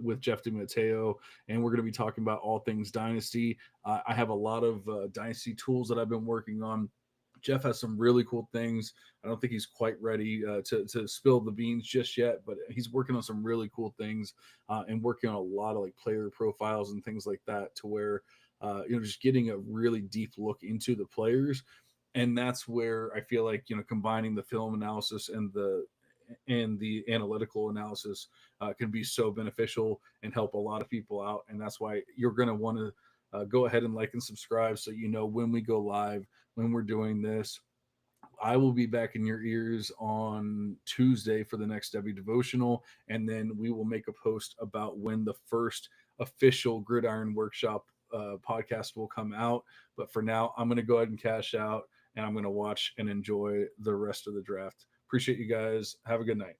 with Jeff DiMatteo, and we're going to be talking about all things Dynasty. I have a lot of Dynasty tools that I've been working on. Jeff has some really cool things. I don't think he's quite ready to spill the beans just yet, but he's working on some really cool things and working on a lot of like player profiles and things like that to where, just getting a really deep look into the players. And that's where I feel like, combining the film analysis and the analytical analysis can be so beneficial and help a lot of people out. And that's why you're going to want to go ahead and like and subscribe so you know when we go live, when we're doing this. I will be back in your ears on Tuesday for the next Devy devotional, and then we will make a post about when the first official Gridiron Workshop podcast will come out. But for now, I'm going to go ahead and cash out, and I'm going to watch and enjoy the rest of the draft. Appreciate you guys. Have a good night.